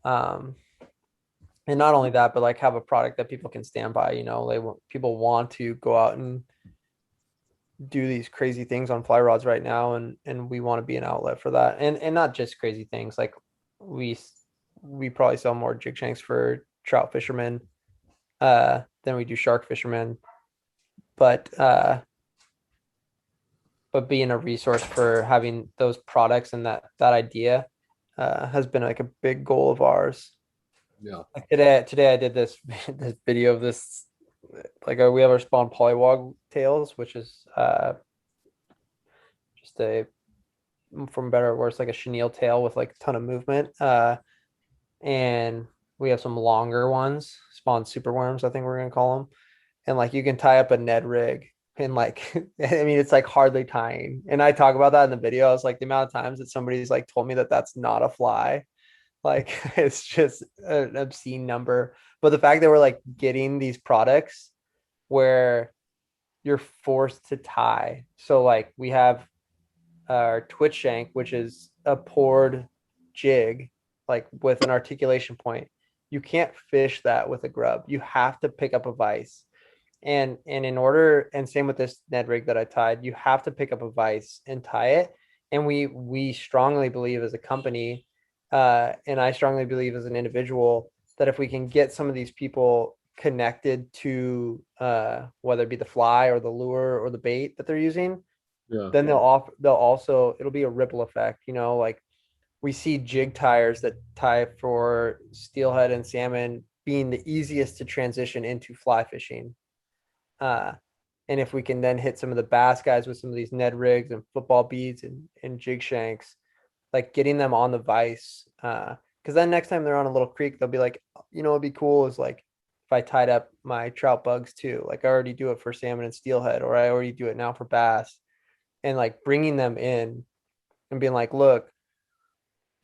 And not only that, but like have a product that people can stand by. People want to go out and do these crazy things on fly rods right now, and we want to be an outlet for that. And not just crazy things. Like we probably sell more jig shanks for trout fishermen than we do shark fishermen. But being a resource for having those products and that idea has been like a big goal of ours. Yeah. Like today I did this video of this like we have our spawn polywog tails, which is just a, from better or worse, like a chenille tail with like a ton of movement. And we have some longer ones, spawn super worms, I think we're gonna call them. And like you can tie up a Ned rig and like I mean it's like hardly tying. And I talk about that in the video. I was like the amount of times that somebody's like told me that that's not a fly. Like it's just an obscene number. But the fact that we're like getting these products where you're forced to tie. So like we have our twitch shank, which is a poured jig, like with an articulation point. You can't fish that with a grub. You have to pick up a vise. And in order, and same with this Ned rig that I tied, you have to pick up a vise and tie it. And we strongly believe as a company, and I strongly believe as an individual, that if we can get some of these people connected to whether it be the fly or the lure or the bait that they're using, then they'll also, it'll be a ripple effect, like we see jig tires that tie for steelhead and salmon being the easiest to transition into fly fishing. And if we can then hit some of the bass guys with some of these Ned rigs and football beads and jig shanks, like getting them on the vise, because then next time they're on a little creek, they'll be like, what'd be cool is like if I tied up my trout bugs too, like I already do it for salmon and steelhead, or I already do it now for bass, and like bringing them in and being like, look,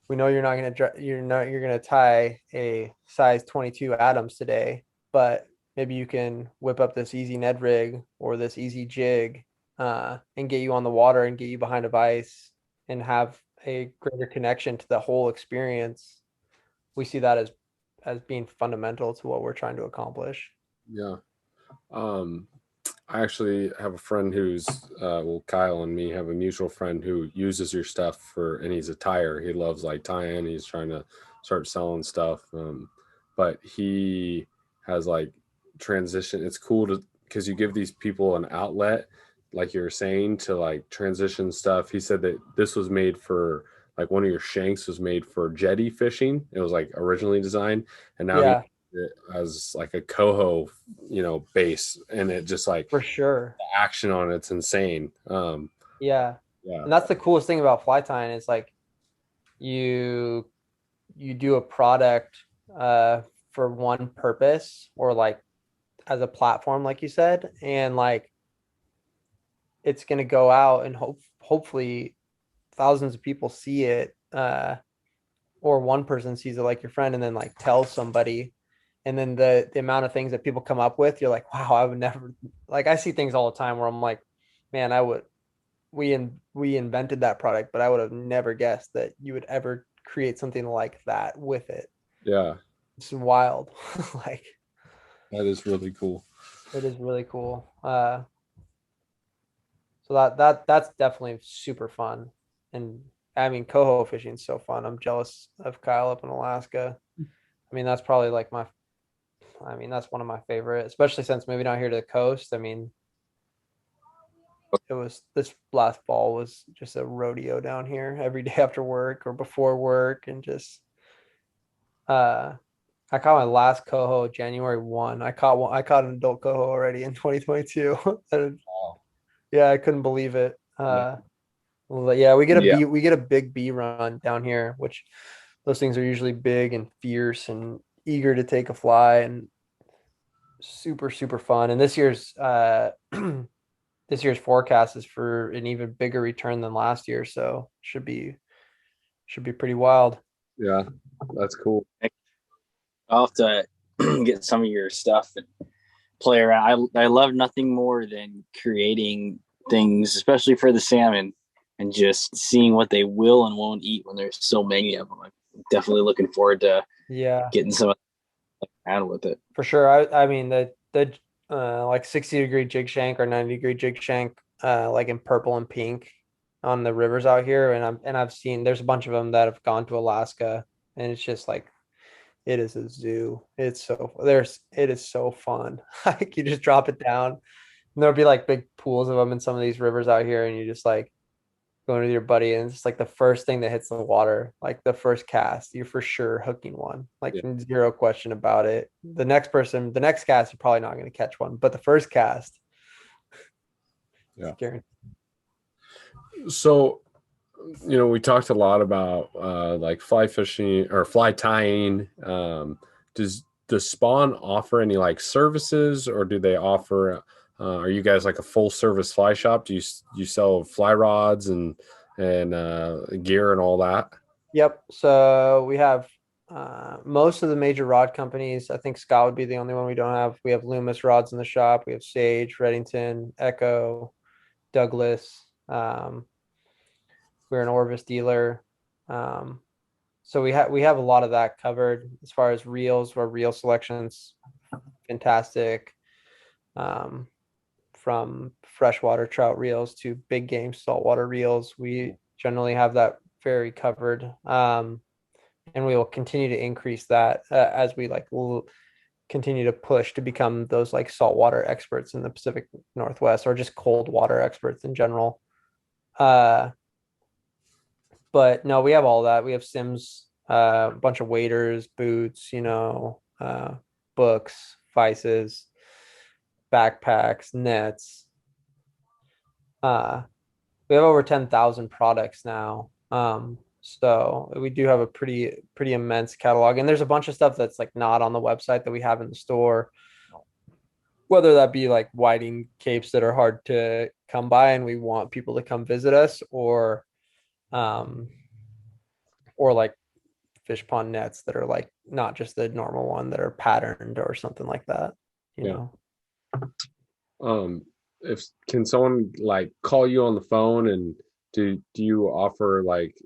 we know you're gonna tie a size 22 Adams today, but maybe you can whip up this easy Ned rig or this easy jig, and get you on the water and get you behind a vise and have a greater connection to the whole experience. We see that as being fundamental to what we're trying to accomplish. Yeah. I actually have a friend who's Kyle and me have a mutual friend who uses your stuff and he's a tyer. He loves like tying. He's trying to start selling stuff. But he has like transition. It's cool because you give these people an outlet, like you're saying, to like transition stuff. He said that this was made for like one of your shanks was made for jetty fishing. It was like originally designed, and now Yeah, it as like a coho, base, and it just like for sure. the action on it's insane. Yeah. Yeah, And that's the coolest thing about fly tying is like you do a product for one purpose, or like as a platform, like you said, and like it's gonna go out and hopefully thousands of people see it, or one person sees it like your friend and then like tells somebody, and then the amount of things that people come up with, you're like, wow, I would never, like I see things all the time where I'm like, man, we invented that product, but I would have never guessed that you would ever create something like that with it. yeah, It's wild. Like that is really cool. it is really cool. So that's definitely super fun. And I mean, coho fishing is so fun. I'm jealous of Kyle up in Alaska. I mean, that's probably like that's one of my favorite, especially since moving out here to the coast. I mean, it was this last fall was just a rodeo down here every day after work or before work, and just I caught my last coho January 1. I caught an adult coho already in 2022. And Wow. yeah, I couldn't believe it. Well, yeah, we get a Yeah. we get a big bee run down here, which those things are usually big and fierce and eager to take a fly, and super super fun. And this year's this year's forecast is for an even bigger return than last year, so should be pretty wild. Yeah, that's cool. I'll have to get some of your stuff and play around. I love nothing more than creating things, especially for the salmon, and just seeing what they will and won't eat when there's so many of them. I'm definitely looking forward to getting some out with it. For sure. I mean the like 60-degree jig shank or 90-degree jig shank, like in purple and pink on the rivers out here, and I've seen there's a bunch of them that have gone to Alaska, and it's just like it is a zoo. It is so fun. Like you just drop it down, and there'll be like big pools of them in some of these rivers out here, and you just like going with your buddy, and it's like the first thing that hits the water, like the first cast, you're for sure hooking one, like zero question about it. The next cast, you're probably not going to catch one, but the first cast, guaranteed. So, we talked a lot about like fly fishing or fly tying. Does Spawn offer any like services, or do they offer? Are you guys like a full service fly shop? Do you sell fly rods and gear and all that? Yep. So we have most of the major rod companies. I think Scott would be the only one we don't have. We have Loomis rods in the shop. We have Sage, Reddington, Echo, Douglas. We're an Orvis dealer. So we have a lot of that covered as far as reels. Our reel selections fantastic. From freshwater trout reels to big game saltwater reels, we generally have that very covered. And we will continue to increase that as we will continue to push to become those like saltwater experts in the Pacific Northwest, or just cold water experts in general. But no, we have all that. We have Sims, a bunch of waders, boots, books, vices, backpacks, nets. We have over 10,000 products now. So we do have a pretty immense catalog, and there's a bunch of stuff that's like not on the website that we have in the store, whether that be like whiting capes that are hard to come by and we want people to come visit us, or like fish pond nets that are like not just the normal one, that are patterned or something like that, know. If can someone like call you on the phone, and do you offer like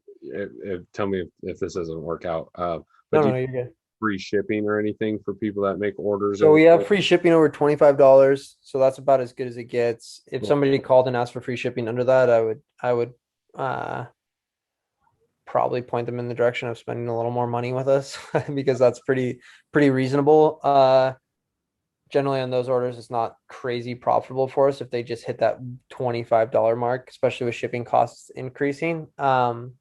tell me if this doesn't work out, but no, you're good. Free shipping or anything for people that make orders? So we have free shipping over $25, so that's about as good as it gets. If somebody called and asked for free shipping under that, I would probably point them in the direction of spending a little more money with us because that's pretty reasonable. Generally on those orders, it's not crazy profitable for us if they just hit that $25 mark, especially with shipping costs increasing. And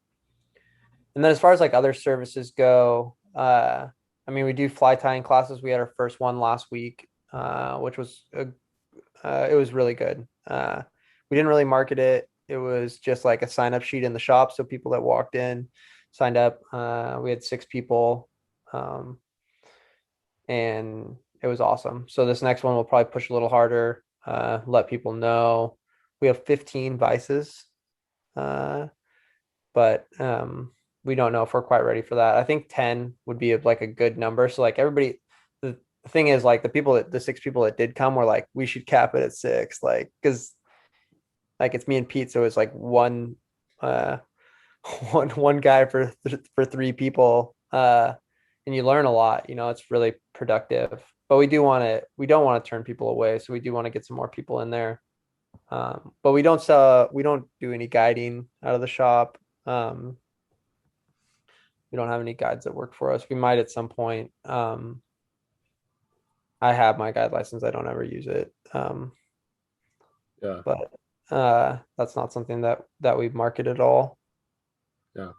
then as far as like other services go, I mean, we do fly tying classes. We had our first one last week, which was it was really good. We didn't really market it. It was just like a sign up sheet in the shop, so people that walked in signed up. We had 6 people, and it was awesome. So this next one will probably push a little harder, let people know. We have 15 vices, but we don't know if we're quite ready for that. I think 10 would be like a good number. So like everybody, the thing is like the 6 people that did come were like, we should cap it at 6, like, because like it's me and Pete, so it's like one guy for 3 people, and you learn a lot. It's really productive. But we don't want to turn people away, so we do want to get some more people in there. But we don't do any guiding out of the shop. We don't have any guides that work for us. We might at some point. I have my guide license. I don't ever use it. But that's not something that we market at all. Yeah.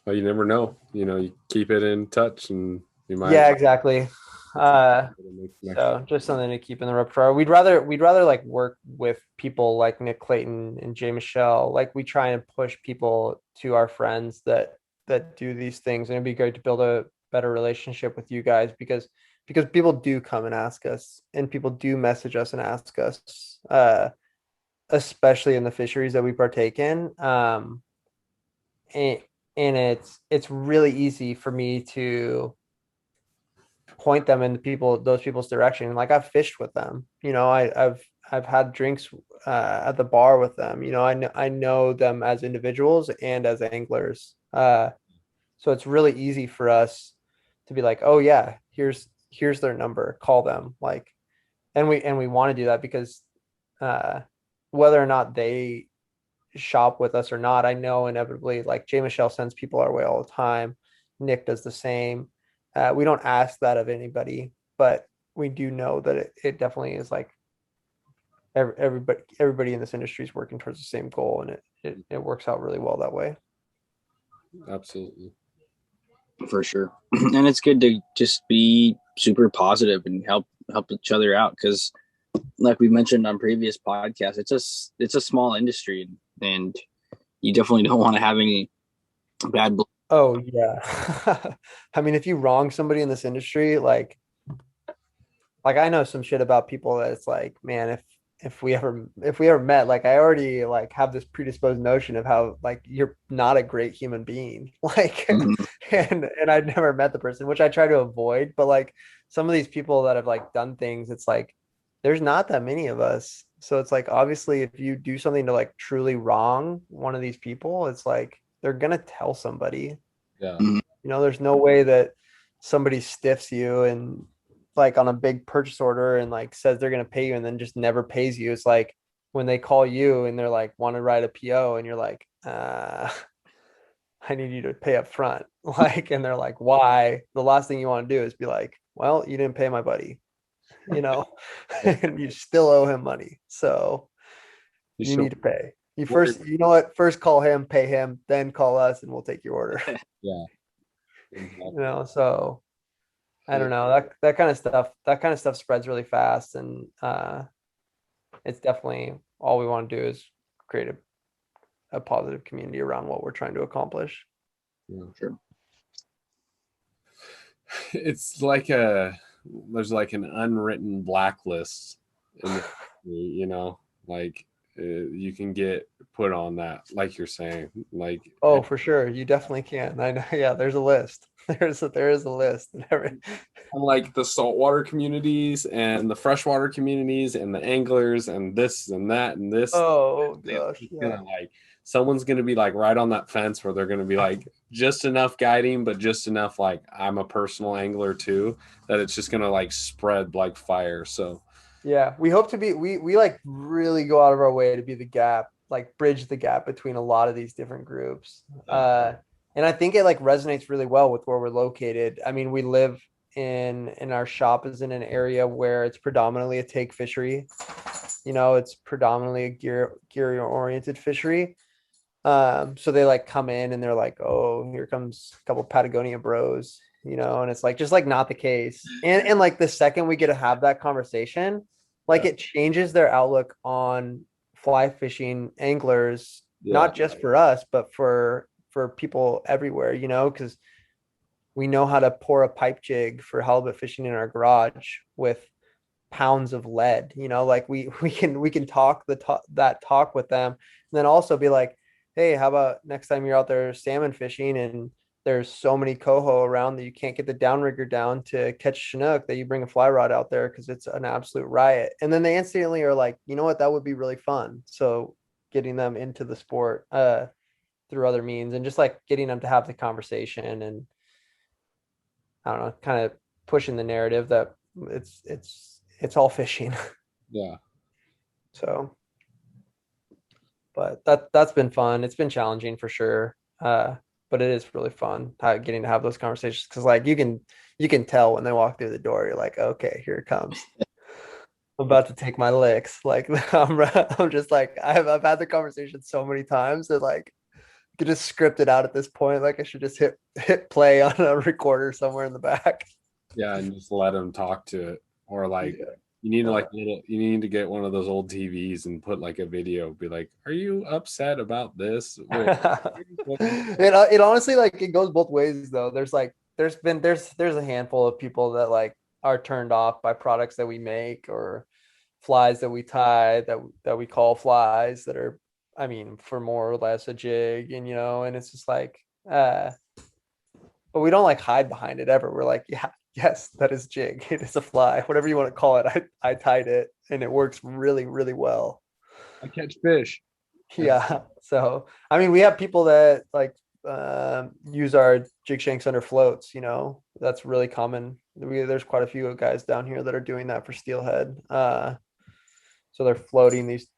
Well, you never know. You keep it in touch, and you might. Yeah, exactly. So just something to keep in the repertoire. We'd rather like work with people like Nick Clayton and Jay Michelle. Like we try and push people to our friends that do these things, and it'd be great to build a better relationship with you guys, because people do come and ask us, and people do message us and ask us, especially in the fisheries that we partake in. And it's really easy for me to point them in those people's direction. Like I've fished with them, I've had drinks at the bar with them. I know them as individuals and as anglers. So it's really easy for us to be like, oh yeah, here's their number, call them. Like, and we want to do that because whether or not they shop with us or not, I know inevitably, like Jay Michelle sends people our way all the time. Nick does the same. We don't ask that of anybody, but we do know that it definitely is like everybody in this industry is working towards the same goal, and it works out really well that way. Absolutely. For sure. And it's good to just be super positive and help each other out, because like we mentioned on previous podcasts, it's a small industry, and you definitely don't want to have any bad blood. Oh yeah. I mean, if you wrong somebody in this industry, like I know some shit about people that it's like, man, if we ever met, like I already like have this predisposed notion of how like you're not a great human being. Like Mhm. and I've never met the person, which I try to avoid, but like some of these people that have like done things, it's like there's not that many of us. So it's like obviously if you do something to like truly wrong one of these people, it's like they're gonna tell somebody. Yeah. There's no way that somebody stiffs you and like on a big purchase order and like says they're going to pay you and then just never pays you. It's like when they call you and they're like, want to write a PO, and you're like, I need you to pay up front. Like, and they're like, why? The last thing you want to do is be like, well, you didn't pay my buddy, and you still owe him money. So you need to pay. You know what? First call him, pay him, then call us and we'll take your order. Yeah. Exactly. So I don't know, that kind of stuff spreads really fast, and it's definitely all we want to do is create a positive community around what we're trying to accomplish. Yeah. Sure. It's like there's like an unwritten blacklist in the, like you can get put on that, like you're saying, like Oh, for sure, you definitely can. I know. Yeah, there's a list. There is a list. like the saltwater communities and the freshwater communities and the anglers and this and that and this. Oh gosh, It's yeah. gonna like someone's gonna be like right on that fence where they're gonna be like just enough guiding, but just enough like I'm a personal angler too, that it's just gonna like spread like fire. So Yeah, we hope to be we like really go out of our way to be the gap, like bridge the gap between a lot of these different groups. And I think it like resonates really well with where we're located. I mean, we live in our shop is in an area where it's predominantly a take fishery. It's predominantly a gear oriented fishery. So they like come in and they're like, oh, here comes a couple Patagonia bros, and it's like just like not the case. And like the second we get to have that conversation, like it changes their outlook on fly fishing anglers, not just for us, but for people everywhere, because we know how to pour a pipe jig for halibut fishing in our garage with pounds of lead, like we can talk that talk with them, and then also be like, hey, how about next time you're out there salmon fishing and there's so many coho around that you can't get the downrigger down to catch Chinook, that you bring a fly rod out there because it's an absolute riot. And then they instantly are like, you know what, that would be really fun. So getting them into the sport through other means, and just like getting them to have the conversation, and I don't know, kind of pushing the narrative that it's all fishing. yeah. So, but that's been fun. It's been challenging for sure. But it is really fun getting to have those conversations, because like you can tell when they walk through the door, you're like, okay, here it comes. I'm about to take my licks. Like I'm just like I've had the conversation so many times that like you could just script it out at this point. Like I should just hit play on a recorder somewhere in the back. Yeah, and just let them talk to it, or like you need to you need to get one of those old TVs and put like a video, be like, are you upset about this? It honestly, like it goes both ways though. There's a handful of people that like are turned off by products that we make, or flies that we tie that we call flies, that are, I mean, for more or less a jig, and it's just like but we don't like hide behind it ever. We're like, yeah, yes, that is jig. It is a fly, whatever you want to call it. I tied it and it works really, really well. I catch fish. Yeah. So, I mean, we have people that like use our jig shanks under floats, that's really common. There's quite a few guys down here that are doing that for steelhead. So they're floating these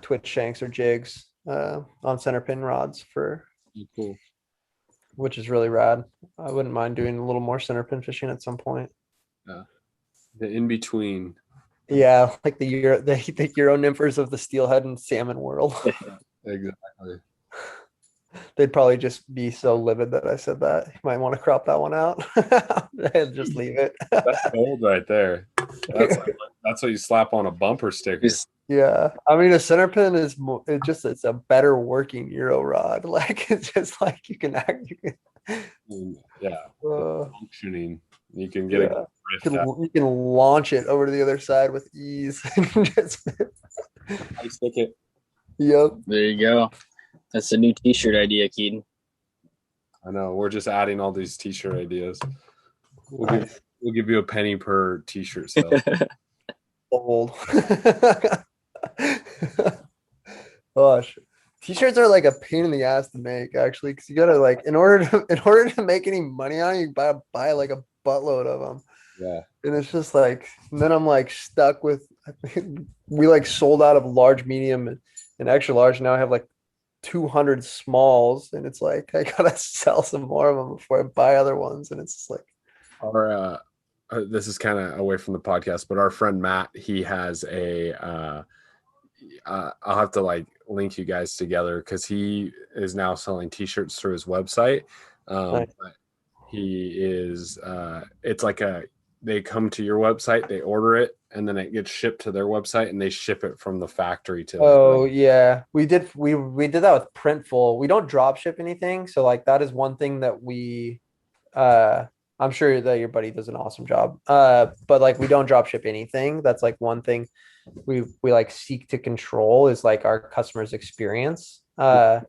twitch shanks or jigs on center pin rods Cool. which is really rad. I wouldn't mind doing a little more center pin fishing at some point. The in between. Yeah, like the Euro nymphers of the steelhead and salmon world. Exactly. They'd probably just be so livid that I said that. You might want to crop that one out and just leave it. That's gold right there. That's what you slap on a bumper sticker. Yeah, I mean a center pin is more, it's a better working Euro rod. Like it's just like Yeah, uh, functioning. You can get a yeah. rift out. You can launch it over to the other side with ease. Just, I stick it. yep. There you go. That's a new T-shirt idea, Keaton. I know. We're just adding all these T-shirt ideas. Nice. We'll give you a penny per T-shirt sale. Old. Gosh. T-shirts are like a pain in the ass to make, actually, because you gotta like in order to make any money on it, you buy like a buttload of them. Yeah. And it's just like, and then I'm like stuck with. We like sold out of large, medium, and extra large. Now I have like 200 smalls, and it's like I gotta sell some more of them before I buy other ones. And it's just like, Our this is kind of away from the podcast, but our friend Matt, he has I'll have to like link you guys together because he is now selling T-shirts through his website. nice. But he is it's like they come to your website, they order it, and then it gets shipped to their website, and they ship it from the factory to them. Oh yeah, we did that with Printful. We don't drop ship anything, so like that is one thing that we I'm sure that your buddy does an awesome job. But like we don't drop ship anything. That's like one thing we like seek to control is like our customers' experience. So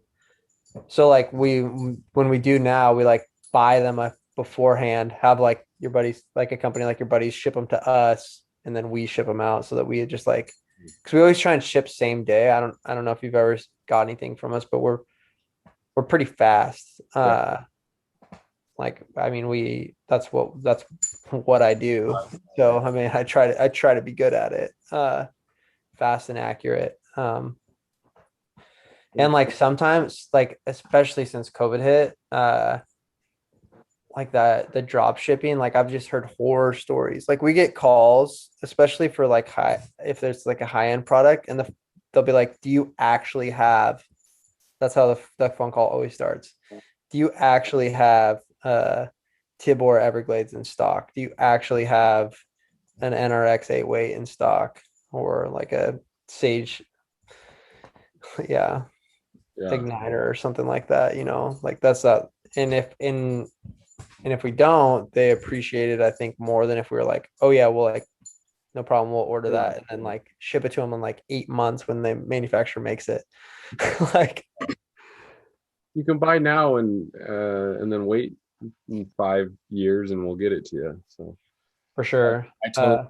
like when we do now, we like buy them beforehand, have like your buddies, like a company like your buddies, ship them to us, and then we ship them out so that we just like, because we always try and ship same day. I don't know if you've ever got anything from us, but we're pretty fast. Like I mean that's what I do. So I mean I try to be good at it. Fast and accurate. And like sometimes like especially since COVID hit, like that the drop shipping, like I've just heard horror stories. Like we get calls, especially for like if there's like a high-end product, and they'll be like, do you actually have, that's how the phone call always starts. Do you actually have Tibor Everglades in stock? Do you actually have an NRX 8-weight in stock, or like a Sage yeah igniter or something like that, like that's that. And if we don't, they appreciate it, I think, more than if we were like, oh yeah, well, like no problem, we'll order that and then like ship it to them in like 8 months when the manufacturer makes it. Like You can buy now and then wait 5 years and we'll get it to you. So for sure. I told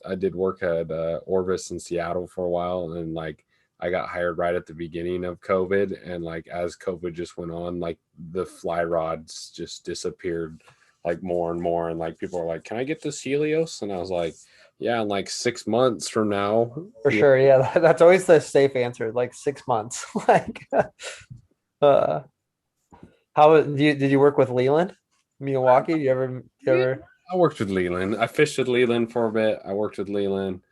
I did work at Orvis in Seattle for a while, and like I got hired right at the beginning of COVID, and like as COVID just went on, like the fly rods just disappeared like more and more, and like people were like, "Can I get this Helios?" And I was like, "Yeah, in like 6 months from now." For sure, yeah, that's always the safe answer, like 6 months. Like how did you work with Leland, Milwaukee? You ever I worked with Leland. I fished with Leland for a bit. I worked with Leland.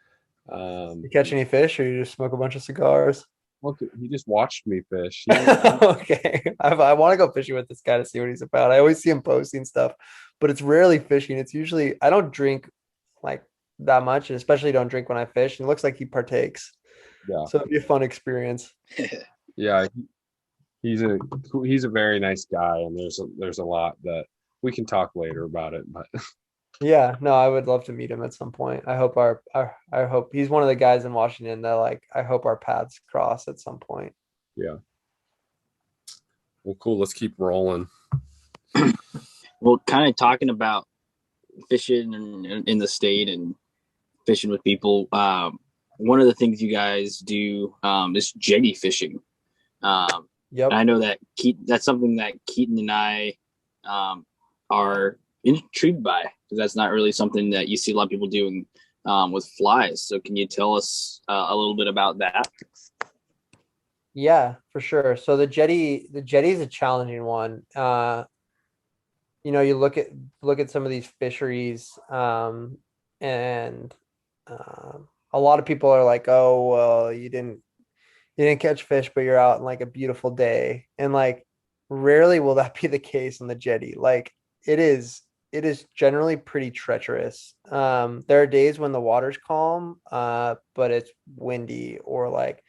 you catch any fish, or you just smoke a bunch of cigars? Look, he just watched me fish. Okay, I want to go fishing with this guy to see what he's about. I always see him posting stuff, but it's rarely fishing. It's usually, I don't drink like that much, and especially don't drink when I fish. And it looks like he partakes, Yeah, so it'd be a fun experience. yeah. He's a very nice guy, and there's a lot that we can talk later about it. But Yeah, no, I would love to meet him at some point. I hope I hope he's one of the guys in Washington that like I hope our paths cross at some point. yeah. Well, cool. Let's keep rolling. Well, kind of talking about fishing in the state and fishing with people. One of the things you guys do is jetty fishing. Yep. I know that that's something that Keaton and I are intrigued by, because that's not really something that you see a lot of people doing with flies. So can you tell us a little bit about that? Yeah, for sure. So the jetty is a challenging one. You look at some of these fisheries, and A lot of people are like, oh, well, you didn't catch fish, but you're out in like a beautiful day. And like rarely will that be the case on the jetty. Like it is it is generally pretty treacherous. There are days when the water's calm, but it's windy, or like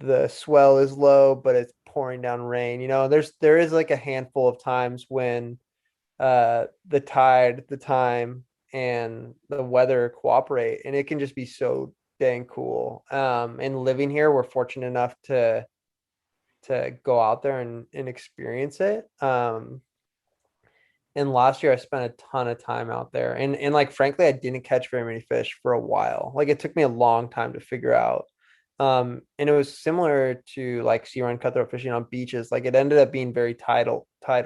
the swell is low, but it's pouring down rain. There is like a handful of times when the tide, the time, and the weather cooperate, and it can just be so dang cool. And living here, we're fortunate enough to go out there and experience it. And last year I spent a ton of time out there, and like frankly, I didn't catch very many fish for a while. Like it took me a long time to figure out. And it was similar to like sea run cutthroat fishing on beaches. Like it ended up being very tide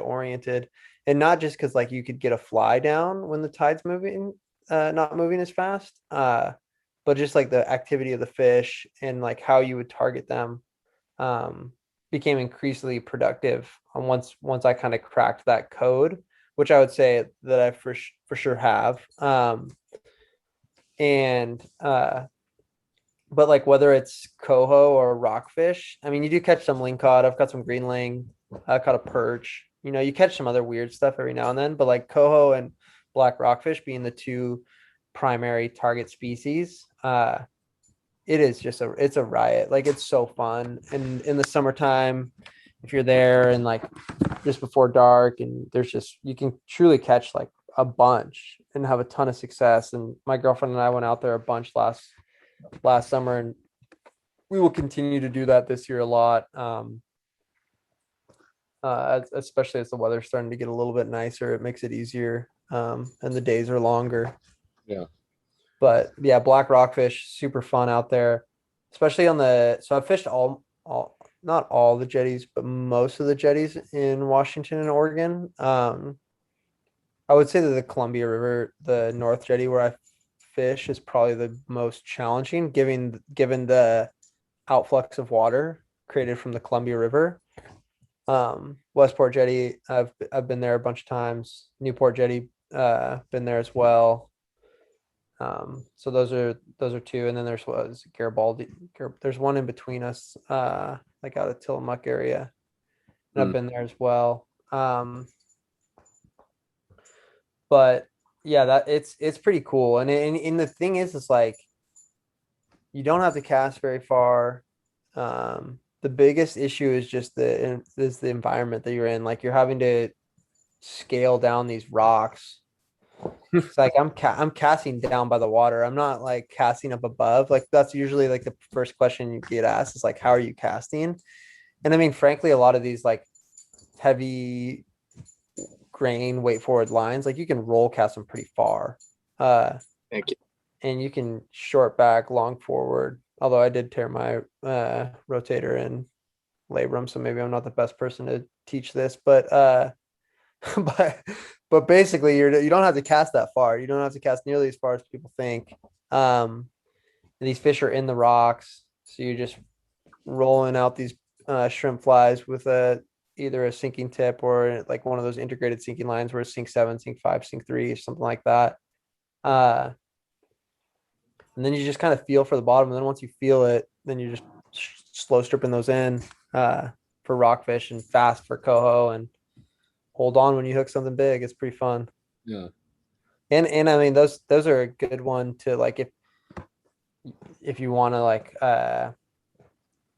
oriented, and not just because like you could get a fly down when the tide's moving, not moving as fast, but just like the activity of the fish and like how you would target them, um, became increasingly productive. Once I kind of cracked that code, which I would say that I for sure have. And But like whether it's coho or rockfish, I mean, you do catch some lingcod. I've caught some green ling. I caught a perch. You catch some other weird stuff every now and then, but like coho and black rockfish being the two primary target species, it's a riot. Like it's so fun. And in the summertime, if you're there and like just before dark, and you can truly catch like a bunch and have a ton of success. And my girlfriend and I went out there a bunch last summer, and we will continue to do that this year a lot. Especially as the weather's starting to get a little bit nicer, it makes it easier. And the days are longer. Yeah. But yeah, black rockfish, super fun out there, especially so I've fished all, not all the jetties, but most of the jetties in Washington and Oregon. I would say that the Columbia River, the North Jetty where I fish, is probably the most challenging, given the outflux of water created from the Columbia River. Westport Jetty, I've been there a bunch of times. Newport Jetty, been there as well. So those are two, and then there's Garibaldi. There's one in between us, like out of Tillamook area, and I've been there as well. But yeah, that it's pretty cool. And the thing is like you don't have to cast very far. The biggest issue is just the environment that you're in. Like you're having to scale down these rocks. It's like I'm casting down by the water. I'm not like casting up above. Like that's usually like the first question you get asked is like, how are you casting? And I mean, frankly, a lot of these like heavy grain weight forward lines, like you can roll cast them pretty far. Thank you. And you can short back, long forward. Although I did tear my rotator and labrum, so maybe I'm not the best person to teach this, but but but basically you don't have to cast that far. You don't have to cast nearly as far as people think. And these fish are in the rocks, so you're just rolling out these shrimp flies with either a sinking tip or like one of those integrated sinking lines where it's sink 7, sink 5, sink 3, something like that. And then you just kind of feel for the bottom. And then once you feel it, then you just slow stripping those in for rockfish and fast for coho, and hold on when you hook something big. It's pretty fun. Yeah. And I mean, those are a good one to like, if you want to like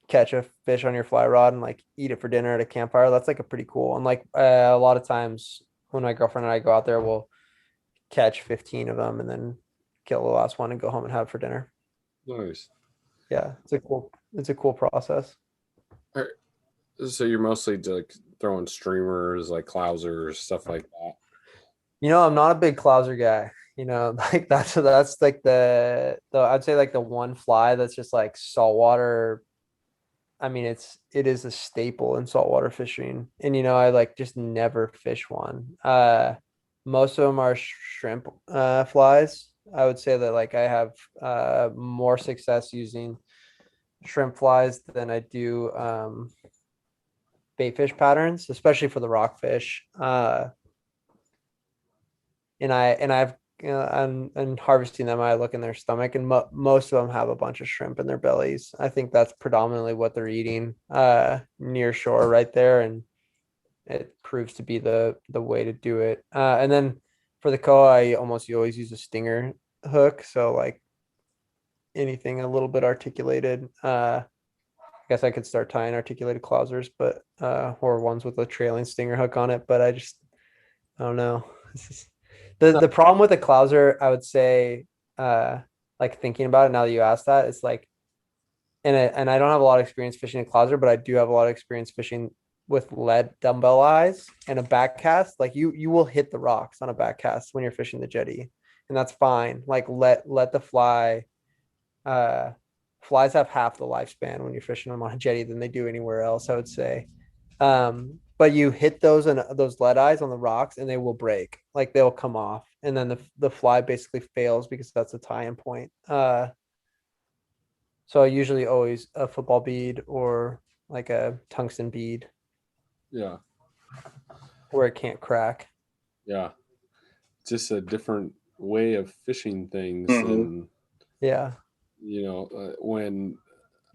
catch a fish on your fly rod and like eat it for dinner at a campfire, that's like a pretty cool. And like a lot of times when my girlfriend and I go out there, we'll catch 15 of them and then kill the last one and go home and have it for dinner. Nice. Yeah, it's a cool process. So you're mostly like throwing streamers, like clousers, stuff like that. I'm not a big clouser guy. Like that's like the I'd say like the one fly that's just like saltwater. I mean, it is a staple in saltwater fishing, and I like just never fish one. Most of them are shrimp flies. I would say that like I have more success using shrimp flies than I do bait fish patterns, especially for the rockfish. And I've and harvesting them, I look in their stomach, and most of them have a bunch of shrimp in their bellies. I think that's predominantly what they're eating near shore right there, and it proves to be the way to do it. And then for the koa, you always use a stinger hook, so like anything a little bit articulated. I guess I could start tying articulated clousers, but or ones with a trailing stinger hook on it. But I don't know. This is the problem with a clouser, I would say, like thinking about it now that you asked that, it's like, and I don't have a lot of experience fishing a clouser, but I do have a lot of experience fishing with lead dumbbell eyes and a back cast. Like you will hit the rocks on a back cast when you're fishing the jetty, and that's fine. Like let the fly. Flies have half the lifespan when you're fishing them on a jetty than they do anywhere else, I would say. But you hit those and those lead eyes on the rocks and they will break, like they'll come off, and then the fly basically fails because that's a tie-in point. So I usually always a football bead or like a tungsten bead. Yeah. Where it can't crack. Yeah. Just a different way of fishing things. Mhm. And, Yeah. When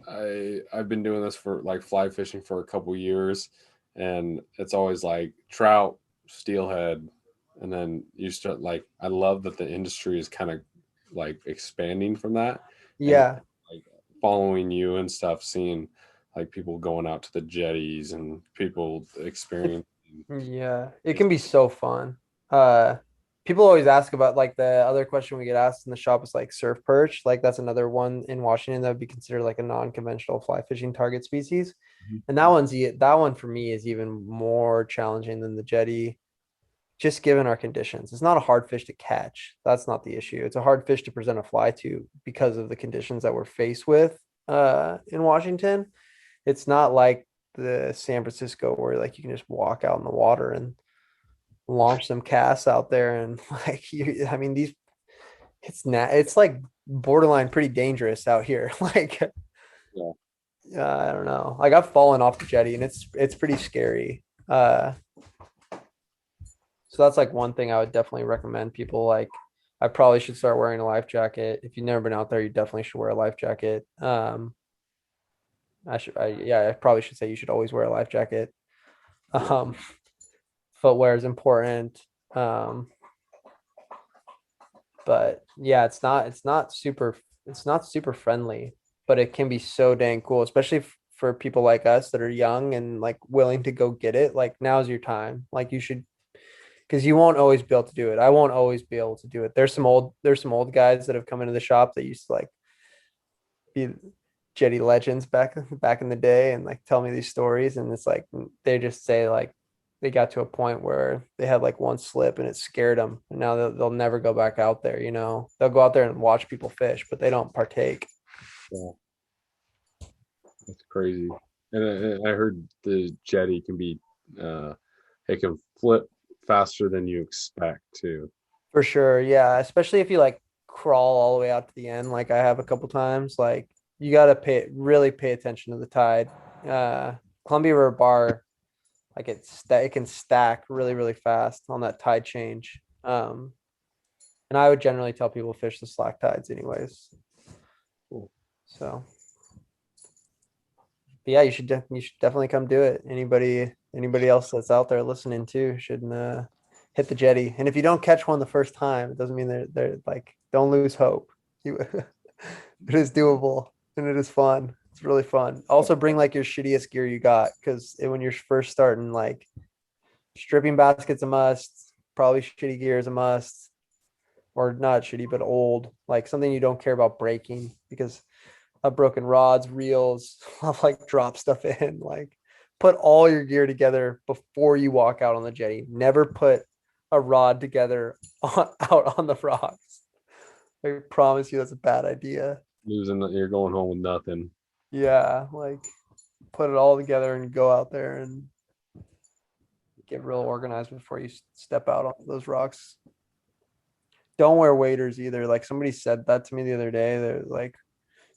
I've been doing this for like fly fishing for a couple years, and it's always like trout, steelhead, and then you start like, I love that the industry is kind of like expanding from that. Yeah. Like following you and stuff, seeing like people going out to the jetties and people experiencing. Yeah, it can be so fun. Uh, People always ask about, like, the other question we get asked in the shop is like surf perch. Like that's another one in Washington that would be considered like a non-conventional fly fishing target species. Mhm. And that one for me is even more challenging than the jetty, just given our conditions. It's not a hard fish to catch. That's not the issue. It's a hard fish to present a fly to because of the conditions that we're faced with in Washington. It's not like the San Francisco where like you can just walk out in the water and launch some casts out there, and like I mean these it's like borderline pretty dangerous out here. Like Yeah. I don't know. Like I've fallen off the jetty and it's pretty scary. So that's like one thing I would definitely recommend people. Like I probably should start wearing a life jacket. If you've never been out there, you definitely should wear a life jacket. I probably should say you should always wear a life jacket. Um, Footwear is important. But yeah, it's not super friendly, but it can be so dang cool, especially for people like us that are young and like willing to go get it. Like now's your time. Like you should, because you won't always be able to do it. I won't always be able to do it. There's some old guys that have come into the shop that used to like be jetty legends back in the day and like tell me these stories, and it's like they just say like they got to a point where they had like one slip and it scared them, and now they'll never go back out there. They'll go out there and watch people fish, but they don't partake. Yeah. That's crazy. And I heard the jetty can be, it can flip faster than you expect too. For sure, yeah, especially if you like crawl all the way out to the end like I have a couple times. Like you got to really pay attention to the tide. Columbia River Bar, like it can stack really really fast on that tide change. And I would generally tell people fish the slack tides anyways. Cool. So but yeah, you should definitely come do it. Anybody else that's out there listening too should hit the jetty. And if you don't catch one the first time, it doesn't mean they're like, don't lose hope. It is doable and it is fun. It's really fun. Also bring like your shittiest gear you got, because when you're first starting, like stripping basket's a must, probably shitty gear is a must, or not shitty but old, like something you don't care about breaking, because of broken rods, reels, I'll like drop stuff in. Like put all your gear together before you walk out on the jetty. Never put a rod together out on the rocks. I promise you that's a bad idea. You're going home with nothing. Yeah, like put it all together and go out there and get real organized before you step out on those rocks. Don't wear waders either. Like somebody said that to me the other day. They're like,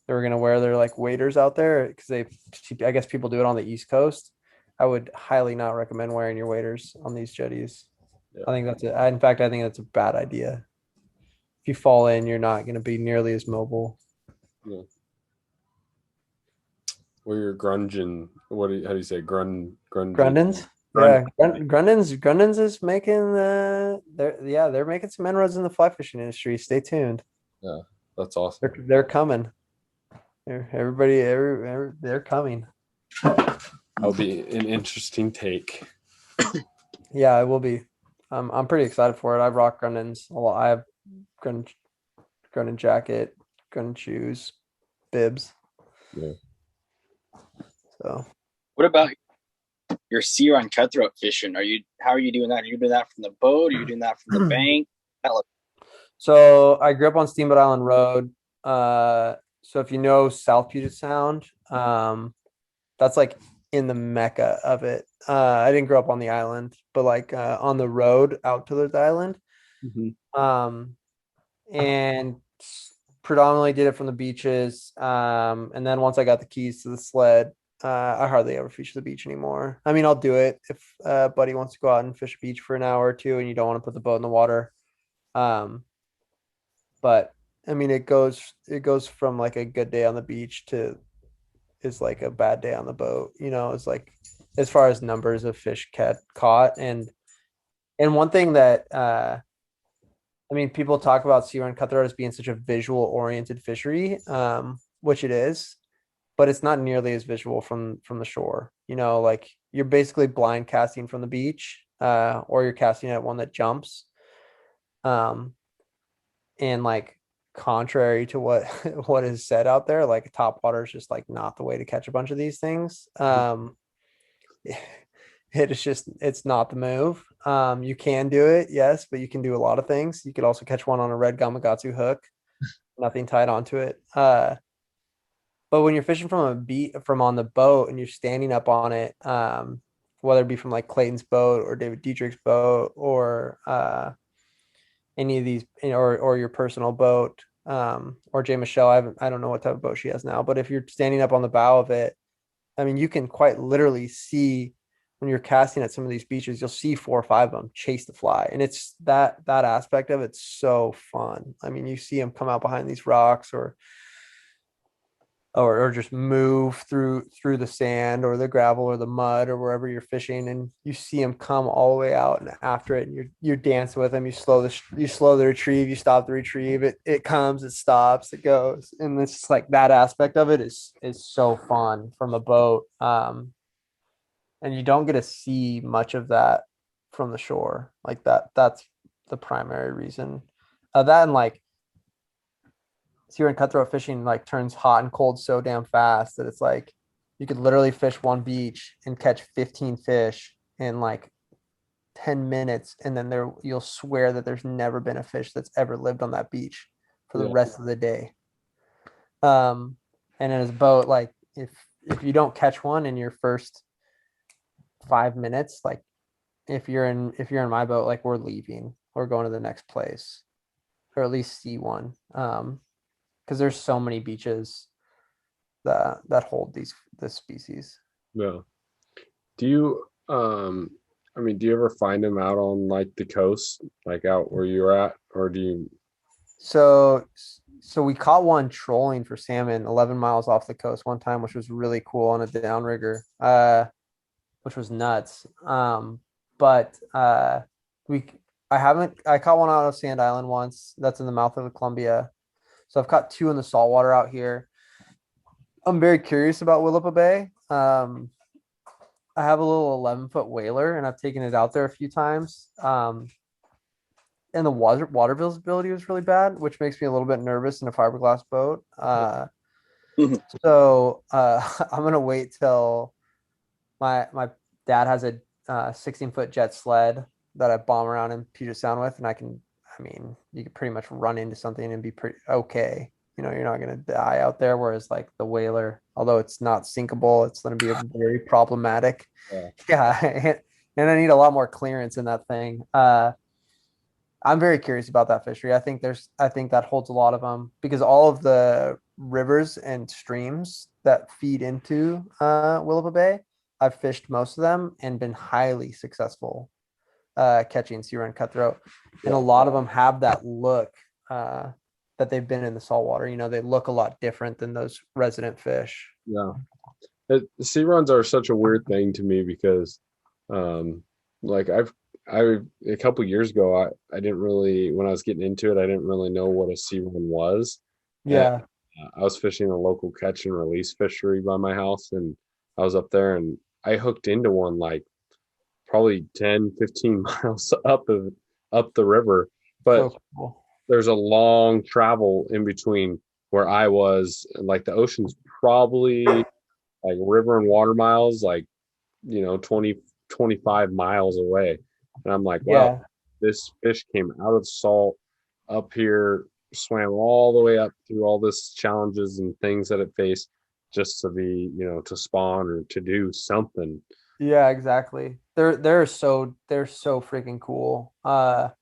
they were going to wear their like waders out there because I guess people do it on the East Coast. I would highly not recommend wearing your waders on these jetties. Yeah. I think in fact, I think that's a bad idea. if you fall in, you're not going to be nearly as mobile. Yeah. Where you're grunging, how do you say grunging? Grundens, yeah, Grundens is making they're making some inroads in the fly fishing industry. Stay tuned. Yeah, that's awesome. They're coming. They're coming. That'll be an interesting take. Yeah, it will be. I'm pretty excited for it. I've rocked Grundens a lot. I have Grunden jacket, Grunden shoes, bibs. Yeah. So What about your sea run cutthroat fishing? How are you doing that? Are you doing that from the boat? Are you doing that from the bank? So I grew up on Steamboat Island Road. So if you know South Puget Sound, that's like in the mecca of it. I didn't grow up on the island, but like on the road out to the island. And predominantly did it from the beaches. And then once I got the keys to the sled, I hardly ever fish the beach anymore. I mean, I'll do it if a buddy wants to go out and fish a beach for an hour or two and you don't want to put the boat in the water. But I mean, it goes from like a good day on the beach to is like a bad day on the boat. It's like as far as numbers of fish caught. And one thing that I mean, people talk about sea run cutthroat as being such a visual oriented fishery, which it is, but it's not nearly as visual from the shore. Like you're basically blind casting from the beach, or you're casting at one that jumps. And like contrary to what what is said out there, like top water is just like not the way to catch a bunch of these things. It's not the move. You can do it, yes, but you can do a lot of things. You could also catch one on a red Gamakatsu hook, nothing tied onto it. But when you're fishing from on the boat and you're standing up on it, whether it be from like Clayton's boat or David Dietrich's boat or any of these, or your personal boat, or Jay Michelle, I don't know what type of boat she has now, but if you're standing up on the bow of it, I mean, you can quite literally see when you're casting at some of these beaches, you'll see 4 or 5 of them chase the fly. And it's that aspect of it's so fun. I mean, you see them come out behind these rocks or just move through the sand or the gravel or the mud or wherever you're fishing, and you see them come all the way out and after it, and you're dancing with them. You slow the retrieve, you stop the retrieve, it comes, it stops, it goes, and it's just like that aspect of it is so fun from a boat. And you don't get to see much of that from the shore. Like that's the primary reason. That and like sea run cutthroat fishing like turns hot and cold so damn fast that it's like you could literally fish one beach and catch 15 fish in like 10 minutes, and then you'll swear that there's never been a fish that's ever lived on that beach for the rest of the day. And in his boat, like if you don't catch one in your first 5 minutes, like if you're in my boat, like we're leaving, we're going to the next place, or at least see one. Because there's so many beaches that hold this species. Yeah. Do you do you ever find them out on like the coast, like out where you're at, or do you? So we caught one trolling for salmon 11 miles off the coast one time, which was really cool on a downrigger, which was nuts. But I caught one out of Sand Island once. That's in the mouth of the Columbia. So I've caught 2 in the saltwater out here. I'm very curious about Willapa Bay. I have a little 11-foot whaler, and I've taken it out there a few times. And the water visibility was really bad, which makes me a little bit nervous in a fiberglass boat. So I'm gonna wait till my dad has a 16-foot jet sled that I bomb around in Puget Sound with, and you can pretty much run into something and be pretty okay. You're not going to die out there. Whereas like the whaler, although it's not sinkable, it's going to be very problematic. Yeah. And I need a lot more clearance in that thing. I'm very curious about that fishery. I think that holds a lot of them, because all of the rivers and streams that feed into Willapa Bay, I've fished most of them and been highly successful catching sea run cutthroat. And a lot of them have that look that they've been in the saltwater. You know, they look a lot different than those resident fish. Yeah. Sea runs are such a weird thing to me because, like I a couple years ago, I didn't really, when I was getting into it, I didn't really know what a sea run was. Yeah. I was fishing a local catch and release fishery by my house, and I was up there and I hooked into one like probably 10, 15 miles up the river. But So cool. there's a long travel in between where I was, like the ocean's probably like river and water miles, like, 20, 25 miles away. And I'm like, wow, Yeah. this fish came out of salt up here, swam all the way up through all this challenges and things that it faced just to be, to spawn or to do something. Yeah, exactly. They're so freaking cool. And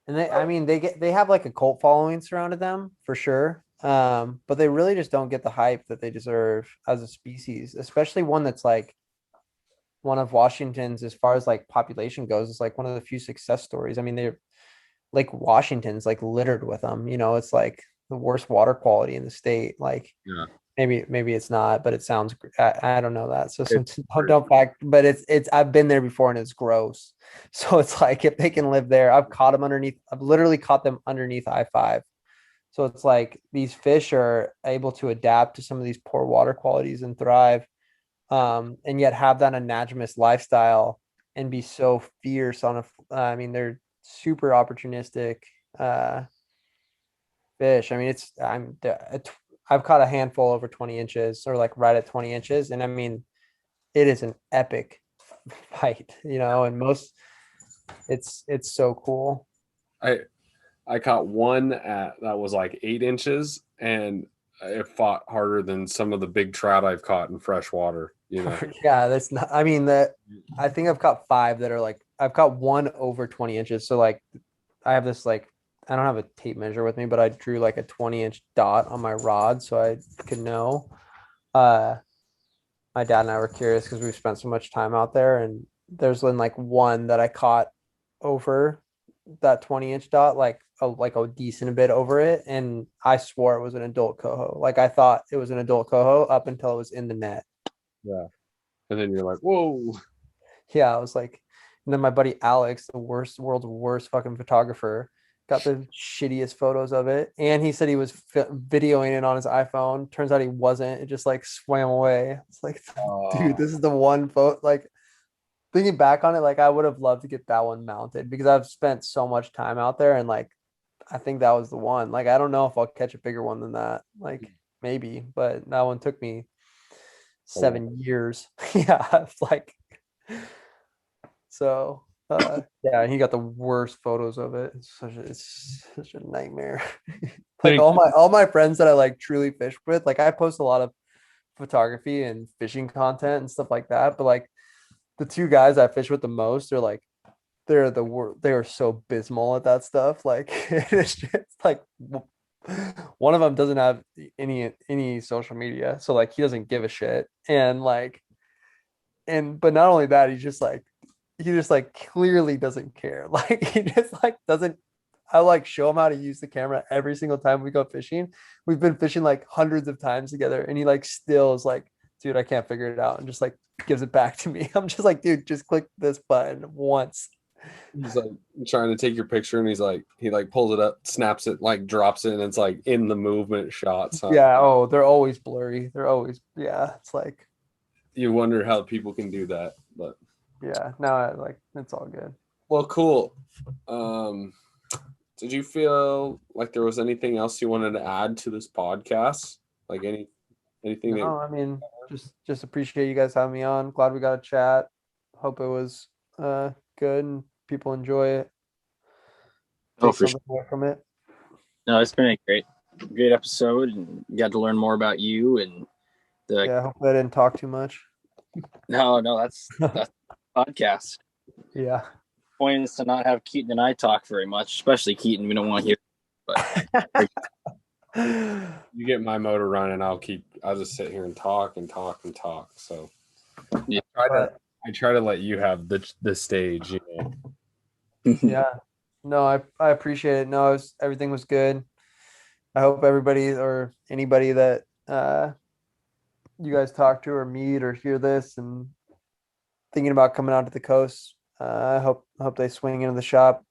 I mean they have like a cult following surrounded them for sure. But they really just don't get the hype that they deserve as a species, especially one that's like one of Washington's, as far as like population goes, it's like one of the few success stories. I mean, they're like Washington's like littered with them. You know, it's like the worst water quality in the state. Like Yeah. maybe it's not, but it sounds. I don't know that. So It's don't fact, but it's. I've been there before and it's gross. So it's like if they can live there, I've caught them underneath. I've literally caught them underneath I-5. So it's like these fish are able to adapt to some of these poor water qualities and thrive, and yet have that anadromous lifestyle and be so fierce on a. I mean, they're super opportunistic fish. I mean, I've caught a handful over 20 inches or like right at 20 inches, and I mean, it is an epic fight, and it's so cool. I caught one that was like 8 inches, and it fought harder than some of the big trout I've caught in fresh water. Yeah, that's not. I mean, I think I've caught 5 that are like I've caught one over 20 inches. So like, I have this like I don't have a tape measure with me, but I drew like a 20-inch dot on my rod so I could know. Uh, my dad and I were curious because we've spent so much time out there, and there's been like one that I caught over that 20-inch dot, like a decent bit over it, and I swore it was an adult coho. Like I thought it was an adult coho up until it was in the net. Yeah. And then you're like, whoa. Yeah, I was like, and then my buddy Alex, the world's worst fucking photographer, got the shittiest photos of it, and he said he was videoing it on his iPhone. Turns out he wasn't. It just like swam away. It's like, dude, this is the one photo. Like thinking back on it, like I would have loved to get that one mounted because I've spent so much time out there, and like I think that was the one. Like I don't know if I'll catch a bigger one than that. Like maybe, but that one took me 7 years. Yeah, it's like so. Yeah, he got the worst photos of it. It's such a nightmare. Like all my friends that I like truly fish with, like I post a lot of photography and fishing content and stuff like that. But like the 2 guys I fish with the most are like they're the worst. They are so abysmal at that stuff. Like it's just like one of them doesn't have any social media, so like he doesn't give a shit. And like but not only that, he just like clearly doesn't care. Like he just like doesn't. I like show him how to use the camera every single time we go fishing. We've been fishing like hundreds of times together, and he like still is like, dude, I can't figure it out, and just like gives it back to me. I'm just like, dude, just click this button once. He's like trying to take your picture, and he like pulls it up, snaps it, like drops it, and it's like in the movement shots. Huh? Yeah. Oh, they're always blurry. Yeah. It's like you wonder how people can do that, but yeah. No, like it's all good. Well, cool. Did you feel like there was anything else you wanted to add to this podcast? Like anything? No, I mean, just appreciate you guys having me on. Glad we got a chat. Hope it was good and people enjoy it. Take something away from it. No, it's been a great episode, and got to learn more about you and yeah. Hopefully, I didn't talk too much. No, that's podcast. Yeah. Point is to not have Keaton and I talk very much, especially Keaton. We don't want to hear. But you get my motor running, I'll just sit here and talk and talk and talk. So yeah. I try to let you have the stage, Yeah. No, I appreciate it. No, everything was good. I hope everybody or anybody that you guys talk to or meet or hear this and thinking about coming out to the coast, I hope they swing into the shop,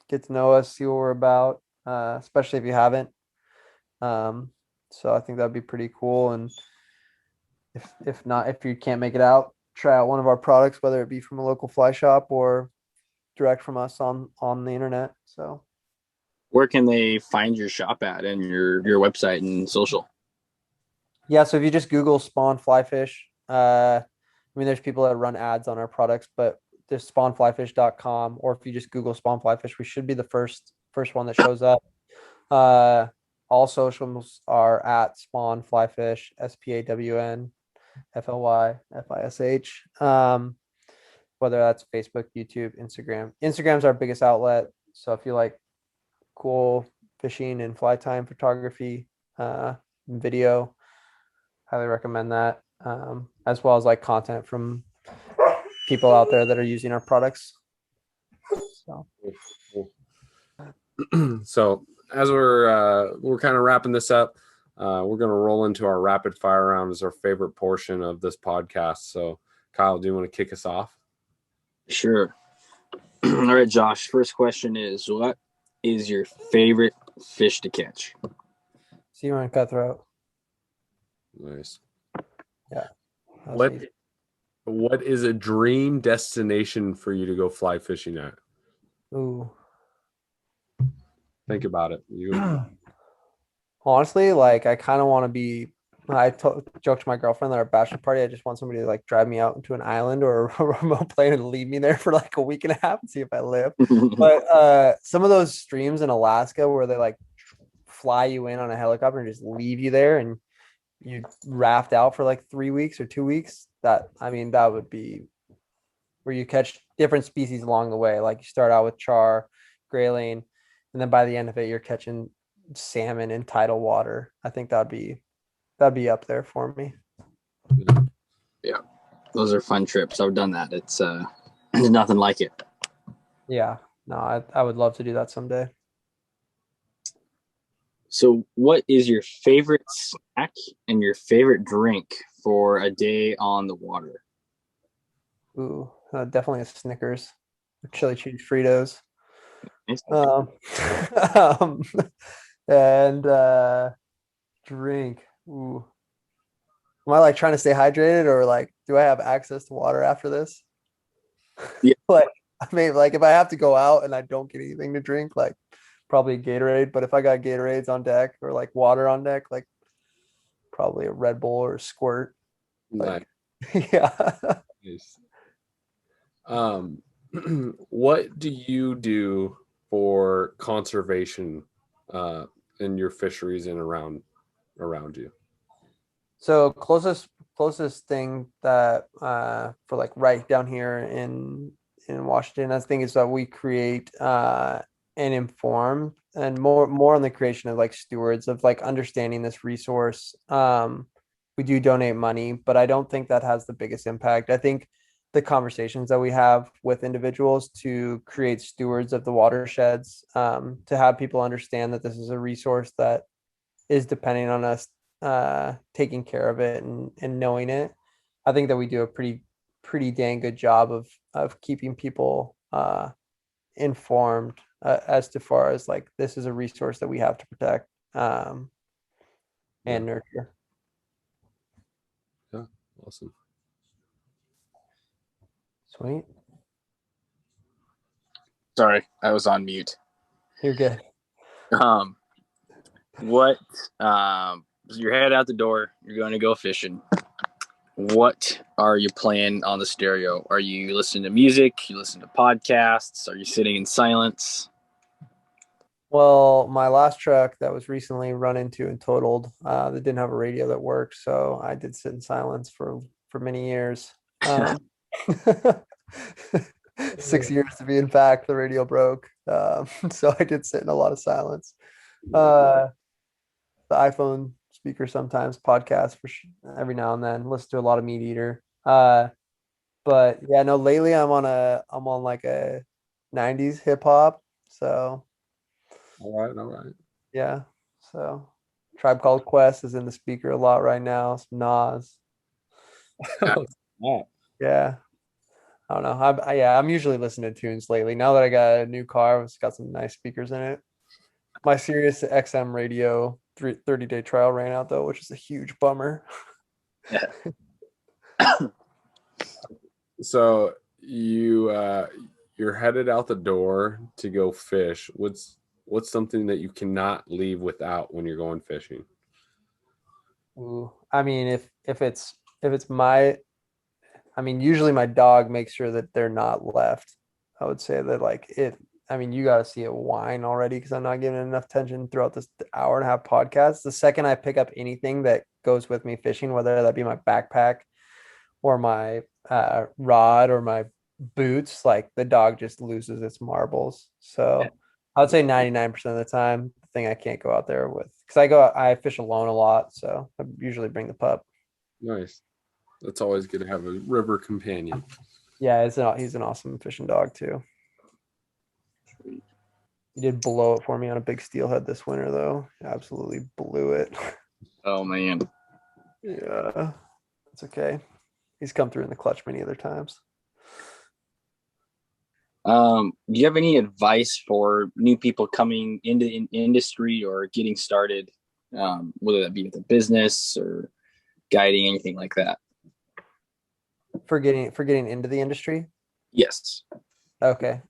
get to know us, see what we're about, especially if you haven't. So I think that'd be pretty cool. And if not, if you can't make it out, try out one of our products, whether it be from a local fly shop or direct from us on the internet. So Where can they find your shop at and your website and social? yeah, so if you just Google spawn fly fish, I mean there's people that run ads on our products, but there's spawnflyfish.com, or if you just Google spawn fly fish, we should be the first one that shows up. All socials are at spawn fly fish, SPAWN FLYFISH. Whether that's Facebook, YouTube, Instagram. Instagram's our biggest outlet. So if you like cool fishing and fly time photography, video, highly recommend that. As well as like content from people out there that are using our products. So, So as we're kind of wrapping this up, we're going to roll into our rapid fire round as our favorite portion of this podcast. So Kyle, do you want to kick us off? Sure. All right, Josh. First question is, what is your favorite fish to catch? see you on cutthroat. Nice. Yeah. What is a dream destination for you to go fly fishing at? Ooh. Think about it. You Honestly, like I kind of want to be. Joked to my girlfriend at our bachelor party. I just want somebody to like drive me out into an island or a remote plane and leave me there for like a week and a half and see if I live. But some of those streams in Alaska where they like fly you in on a helicopter and just leave you there and you raft out for like 3 weeks or 2 weeks. That would be where you catch different species along the way. Like you start out with char, grayling, and then by the end of it, you're catching salmon in tidal water. I think that'd be up there for me. Yeah, those are fun trips. I've done that. It's there's nothing like it. Yeah, no, I would love to do that someday. So, what is your favorite snack and your favorite drink for a day on the water? Ooh, definitely a Snickers, chili cheese Fritos. Nice. Um, and drink. Ooh. Am I like trying to stay hydrated or like do I have access to water after this? Yeah. Like I mean, like if I have to go out and I don't get anything to drink, like probably Gatorade. But if I got Gatorades on deck or like water on deck, like probably a Red Bull or a Squirt. Like, yeah. Nice. What do you do for conservation in your fisheries and around you? So closest thing that for like right down here in Washington, I think is that we create and inform and more on the creation of like stewards of like understanding this resource. We do donate money, but I don't think that has the biggest impact. I think the conversations that we have with individuals to create stewards of the watersheds, to have people understand that this is a resource that is depending on us taking care of it and knowing it. I think that we do a pretty dang good job of keeping people informed as to far as like this is a resource that we have to protect and nurture. Yeah, awesome. Sweet. Sorry, I was on mute. You're good. What you're headed out the door, you're going to go fishing. What are you playing on the stereo? Are you listening to music? You listen to podcasts? Are you sitting in silence? Well, my last truck that was recently run into and totaled, that didn't have a radio that worked, so I did sit in silence for many years. 6 years to be in fact. The radio broke, so I did sit in a lot of silence. The iPhone speaker sometimes, podcast for every now and then. Listen to a lot of Meat Eater. But yeah, no, lately I'm on like a 90s hip hop. So All right. yeah. So Tribe Called Quest is in the speaker a lot right now. Some Nas. Yeah. Yeah. I don't know. I'm usually listening to tunes lately. Now that I got a new car, it's got some nice speakers in it. My Sirius XM radio 30-day trial ran out though, which is a huge bummer. So you're headed out the door to go fish. What's something that you cannot leave without when you're going fishing? Ooh. I mean, if it's my, I mean, usually my dog makes sure that they're not left. I would say that like if I mean you got to see it whine already because I'm not giving it enough attention throughout this hour and a half podcast. The second I pick up anything that goes with me fishing, whether that be my backpack or my rod or my boots, like the dog just loses its marbles. So I would say 99% of the time, the thing I can't go out there with because I fish alone a lot, so I usually bring the pup. Nice. That's always good to have a river companion. Yeah, he's an awesome fishing dog too. He did blow it for me on a big steelhead this winter, though. Absolutely blew it. Oh man. Yeah, it's okay. He's come through in the clutch many other times. Do you have any advice for new people coming into the industry or getting started, whether that be with a business or guiding, anything like that? For getting into the industry? Yes. Okay.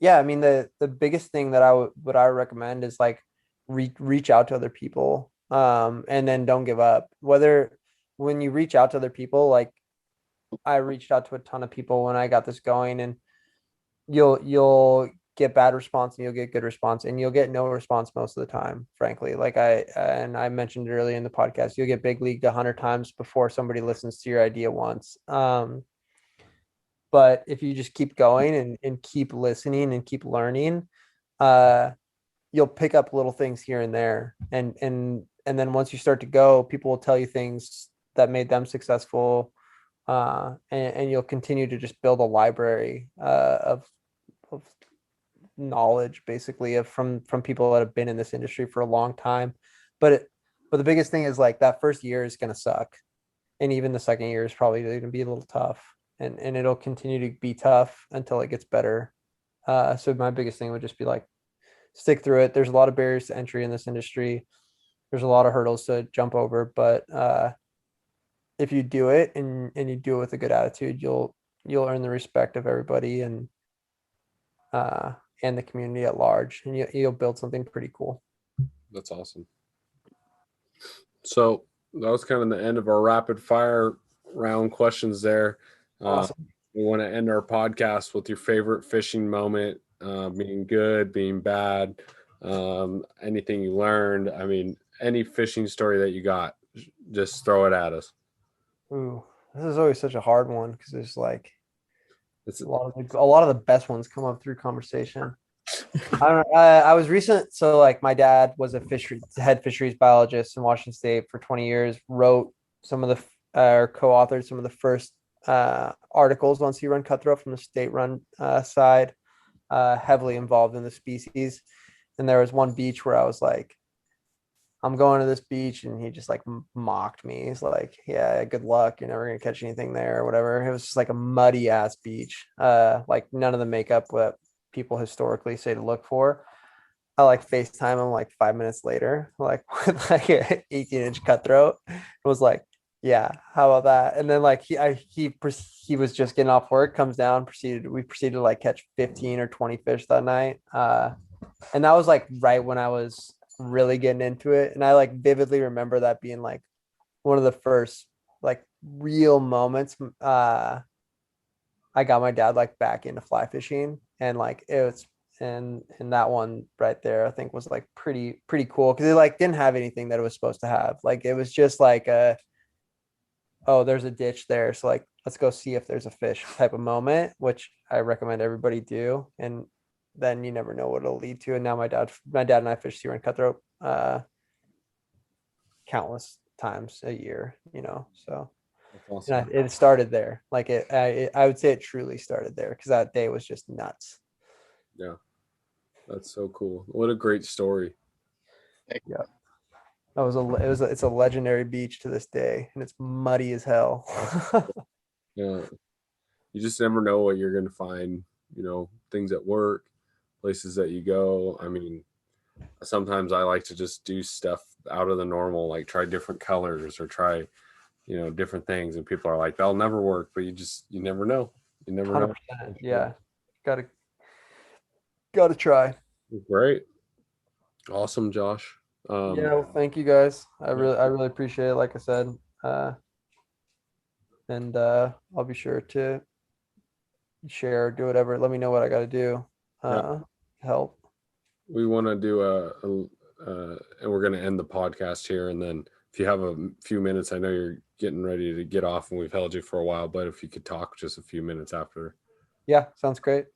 Yeah, I mean the biggest thing that what I would recommend is like reach out to other people, and then don't give up. Whether when you reach out to other people, like I reached out to a ton of people when I got this going, and you'll get bad response and you'll get good response and you'll get no response most of the time, frankly. Like I mentioned earlier in the podcast, you'll get big leagued 100 times before somebody listens to your idea once. But if you just keep going and keep listening and keep learning, you'll pick up little things here and there. And then once you start to go, people will tell you things that made them successful. And you'll continue to just build a library of knowledge, basically, from people that have been in this industry for a long time. But the biggest thing is like that first year is going to suck, and even the second year is probably going to be a little tough, and it'll continue to be tough until it gets better. So my biggest thing would just be like stick through it. There's a lot of barriers to entry in this industry. There's a lot of hurdles to jump over, but if you do it and you do it with a good attitude, you'll earn the respect of everybody and the community at large, and you'll build something pretty cool. That's awesome. So that was kind of the end of our rapid fire round questions there. Awesome. We want to end our podcast with your favorite fishing moment, being good, being bad, anything you learned. I mean, any fishing story that you got, just throw it at us. Ooh, this is always such a hard one because there's like It's a lot of the best ones come up through conversation. I don't know. I was recent. So like my dad was a head fisheries biologist in Washington State for 20 years, wrote some of the, or co-authored some of the first articles on sea run cutthroat from the state run side, heavily involved in the species. And there was one beach where I was like, I'm going to this beach, and he just like mocked me. He's like, yeah, good luck. You're never going to catch anything there or whatever. It was just like a muddy ass beach. Like none of the makeup that people historically say to look for. I like FaceTime him like 5 minutes later, like with like an 18-inch cutthroat. It was like, yeah, how about that? And then like he was just getting off work, comes down, we proceeded to like catch 15 or 20 fish that night. And that was like right when I was really getting into it. And I like vividly remember that being like one of the first like real moments. I got my dad like back into fly fishing, and like it was, and that one right there I think was like pretty cool because it like didn't have anything that it was supposed to have. Like it was just like oh, there's a ditch there, so like let's go see if there's a fish type of moment, which I recommend everybody do. And then you never know what it'll lead to. And now my dad and I fish sea run cutthroat countless times a year, so awesome. it started there. Like I would say it truly started there because that day was just nuts. Yeah. That's so cool. What a great story. Yeah. It's a legendary beach to this day, and it's muddy as hell. Yeah. You just never know what you're going to find, things at work, places that you go. I mean, sometimes I like to just do stuff out of the normal, like try different colors or try, different things. And people are like, that'll never work, but you never know. You never know. 100%. Yeah. Gotta try. Great. Awesome, Josh. Yeah, well, thank you guys. I really appreciate it, like I said. And I'll be sure to share, do whatever. Let me know what I gotta do. Yeah. Help. We want to do and we're going to end the podcast here. And then if you have a few minutes, I know you're getting ready to get off and we've held you for a while, but if you could talk just a few minutes after. Yeah, sounds great.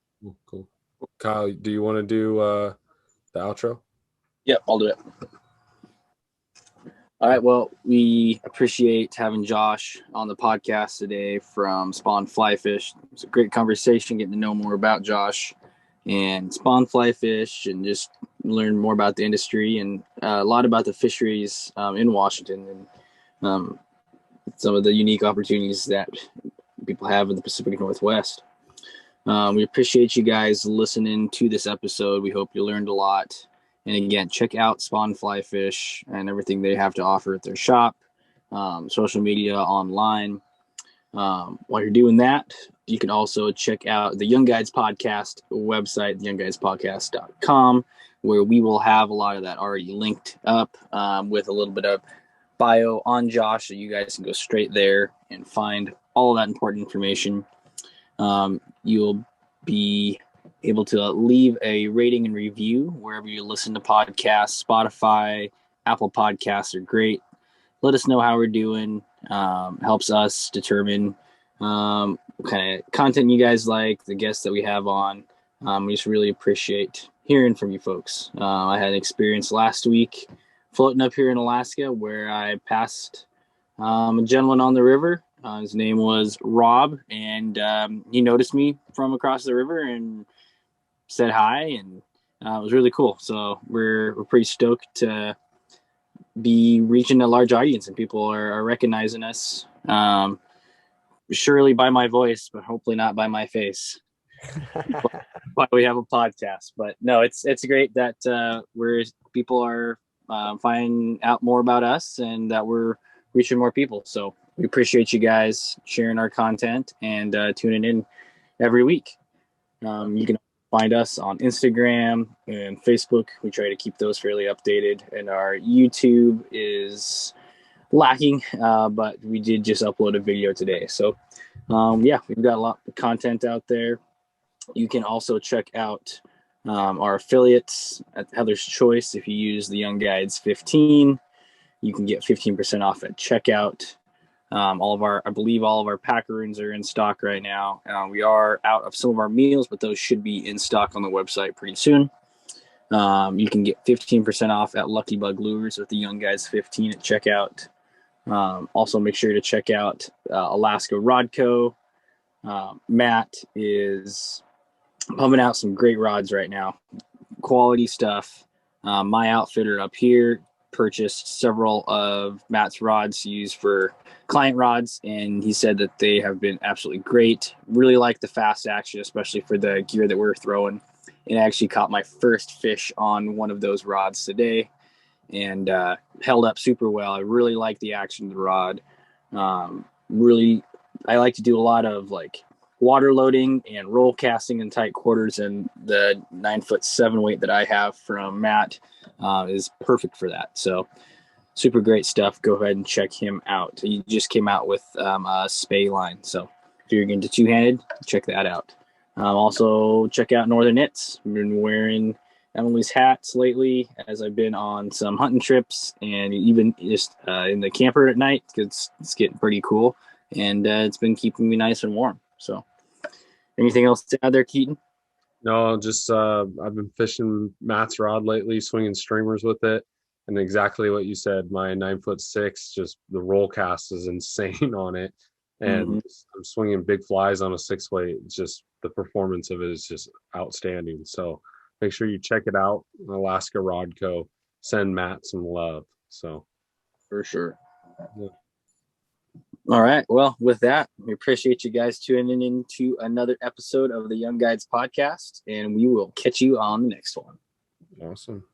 Cool. Kyle, do you want to do the outro? Yep, I'll do it. All right. Well, we appreciate having Josh on the podcast today from Spawn Fly Fish. It's a great conversation, getting to know more about Josh and Spawn Fly Fish, and just learn more about the industry and a lot about the fisheries in Washington, and some of the unique opportunities that people have in the Pacific Northwest. We appreciate you guys listening to this episode. We hope you learned a lot. And again, check out Spawn Fly Fish and everything they have to offer at their shop, social media, online. While you're doing that, you can also check out the Young Guides Podcast website, theyoungguidespodcast.com, where we will have a lot of that already linked up with a little bit of bio on Josh, so you guys can go straight there and find all that important information. You'll be able to leave a rating and review wherever you listen to podcasts. Spotify, Apple Podcasts are great. Let us know how we're doing. Helps us determine what kind of content you guys like, the guests that we have on. We just really appreciate hearing from you folks. I had an experience last week floating up here in Alaska where I passed a gentleman on the river. His name was Rob, and he noticed me from across the river and said hi, and it was really cool. So we're pretty stoked to be reaching a large audience, and people are recognizing us. Surely by my voice, but hopefully not by my face. Why we have a podcast, but no, it's great that people are finding out more about us and that we're reaching more people. So we appreciate you guys sharing our content and tuning in every week. You can find us on Instagram and Facebook. We try to keep those fairly updated, and our YouTube is lacking, but we did just upload a video today. So we've got a lot of content out there. You can also check out our affiliates at Heather's Choice. If you use the Young Guides 15, you can get 15% off at checkout. I believe all of our packaroons are in stock right now. We are out of some of our meals, but those should be in stock on the website pretty soon. You can get 15% off at Lucky Bug Lures with the Young Guides 15 at checkout. Also, make sure to check out Alaska Rodco. Matt is pumping out some great rods right now. Quality stuff. My outfitter up here purchased several of Matt's rods to use for client rods, and he said that they have been absolutely great. Really like the fast action, especially for the gear that we're throwing. And I actually caught my first fish on one of those rods today, and held up super well. I really like the action of the rod. I like to do a lot of like water loading and roll casting in tight quarters, and the 9'7" weight that I have from Matt is perfect for that. So super great stuff. Go ahead and check him out. He just came out with a spay line. So if you're into two-handed, check that out. Also check out Northern Knits. I've been wearing Emily's hats lately as I've been on some hunting trips, and even just in the camper at night, because it's getting pretty cool, and it's been keeping me nice and warm. So anything else to add there, Keaton? No, just I've been fishing Matt's rod lately, swinging streamers with it, and exactly what you said. My 9'6", just the roll cast is insane on it, and I'm swinging big flies on a 6 weight. It's just the performance of it is just outstanding. So make sure you check it out. Alaska Rodco. Send Matt some love. So For sure. yeah. All right. Well, with that, we appreciate you guys tuning into another episode of the Young Guides podcast, and we will catch you on the next one. Awesome.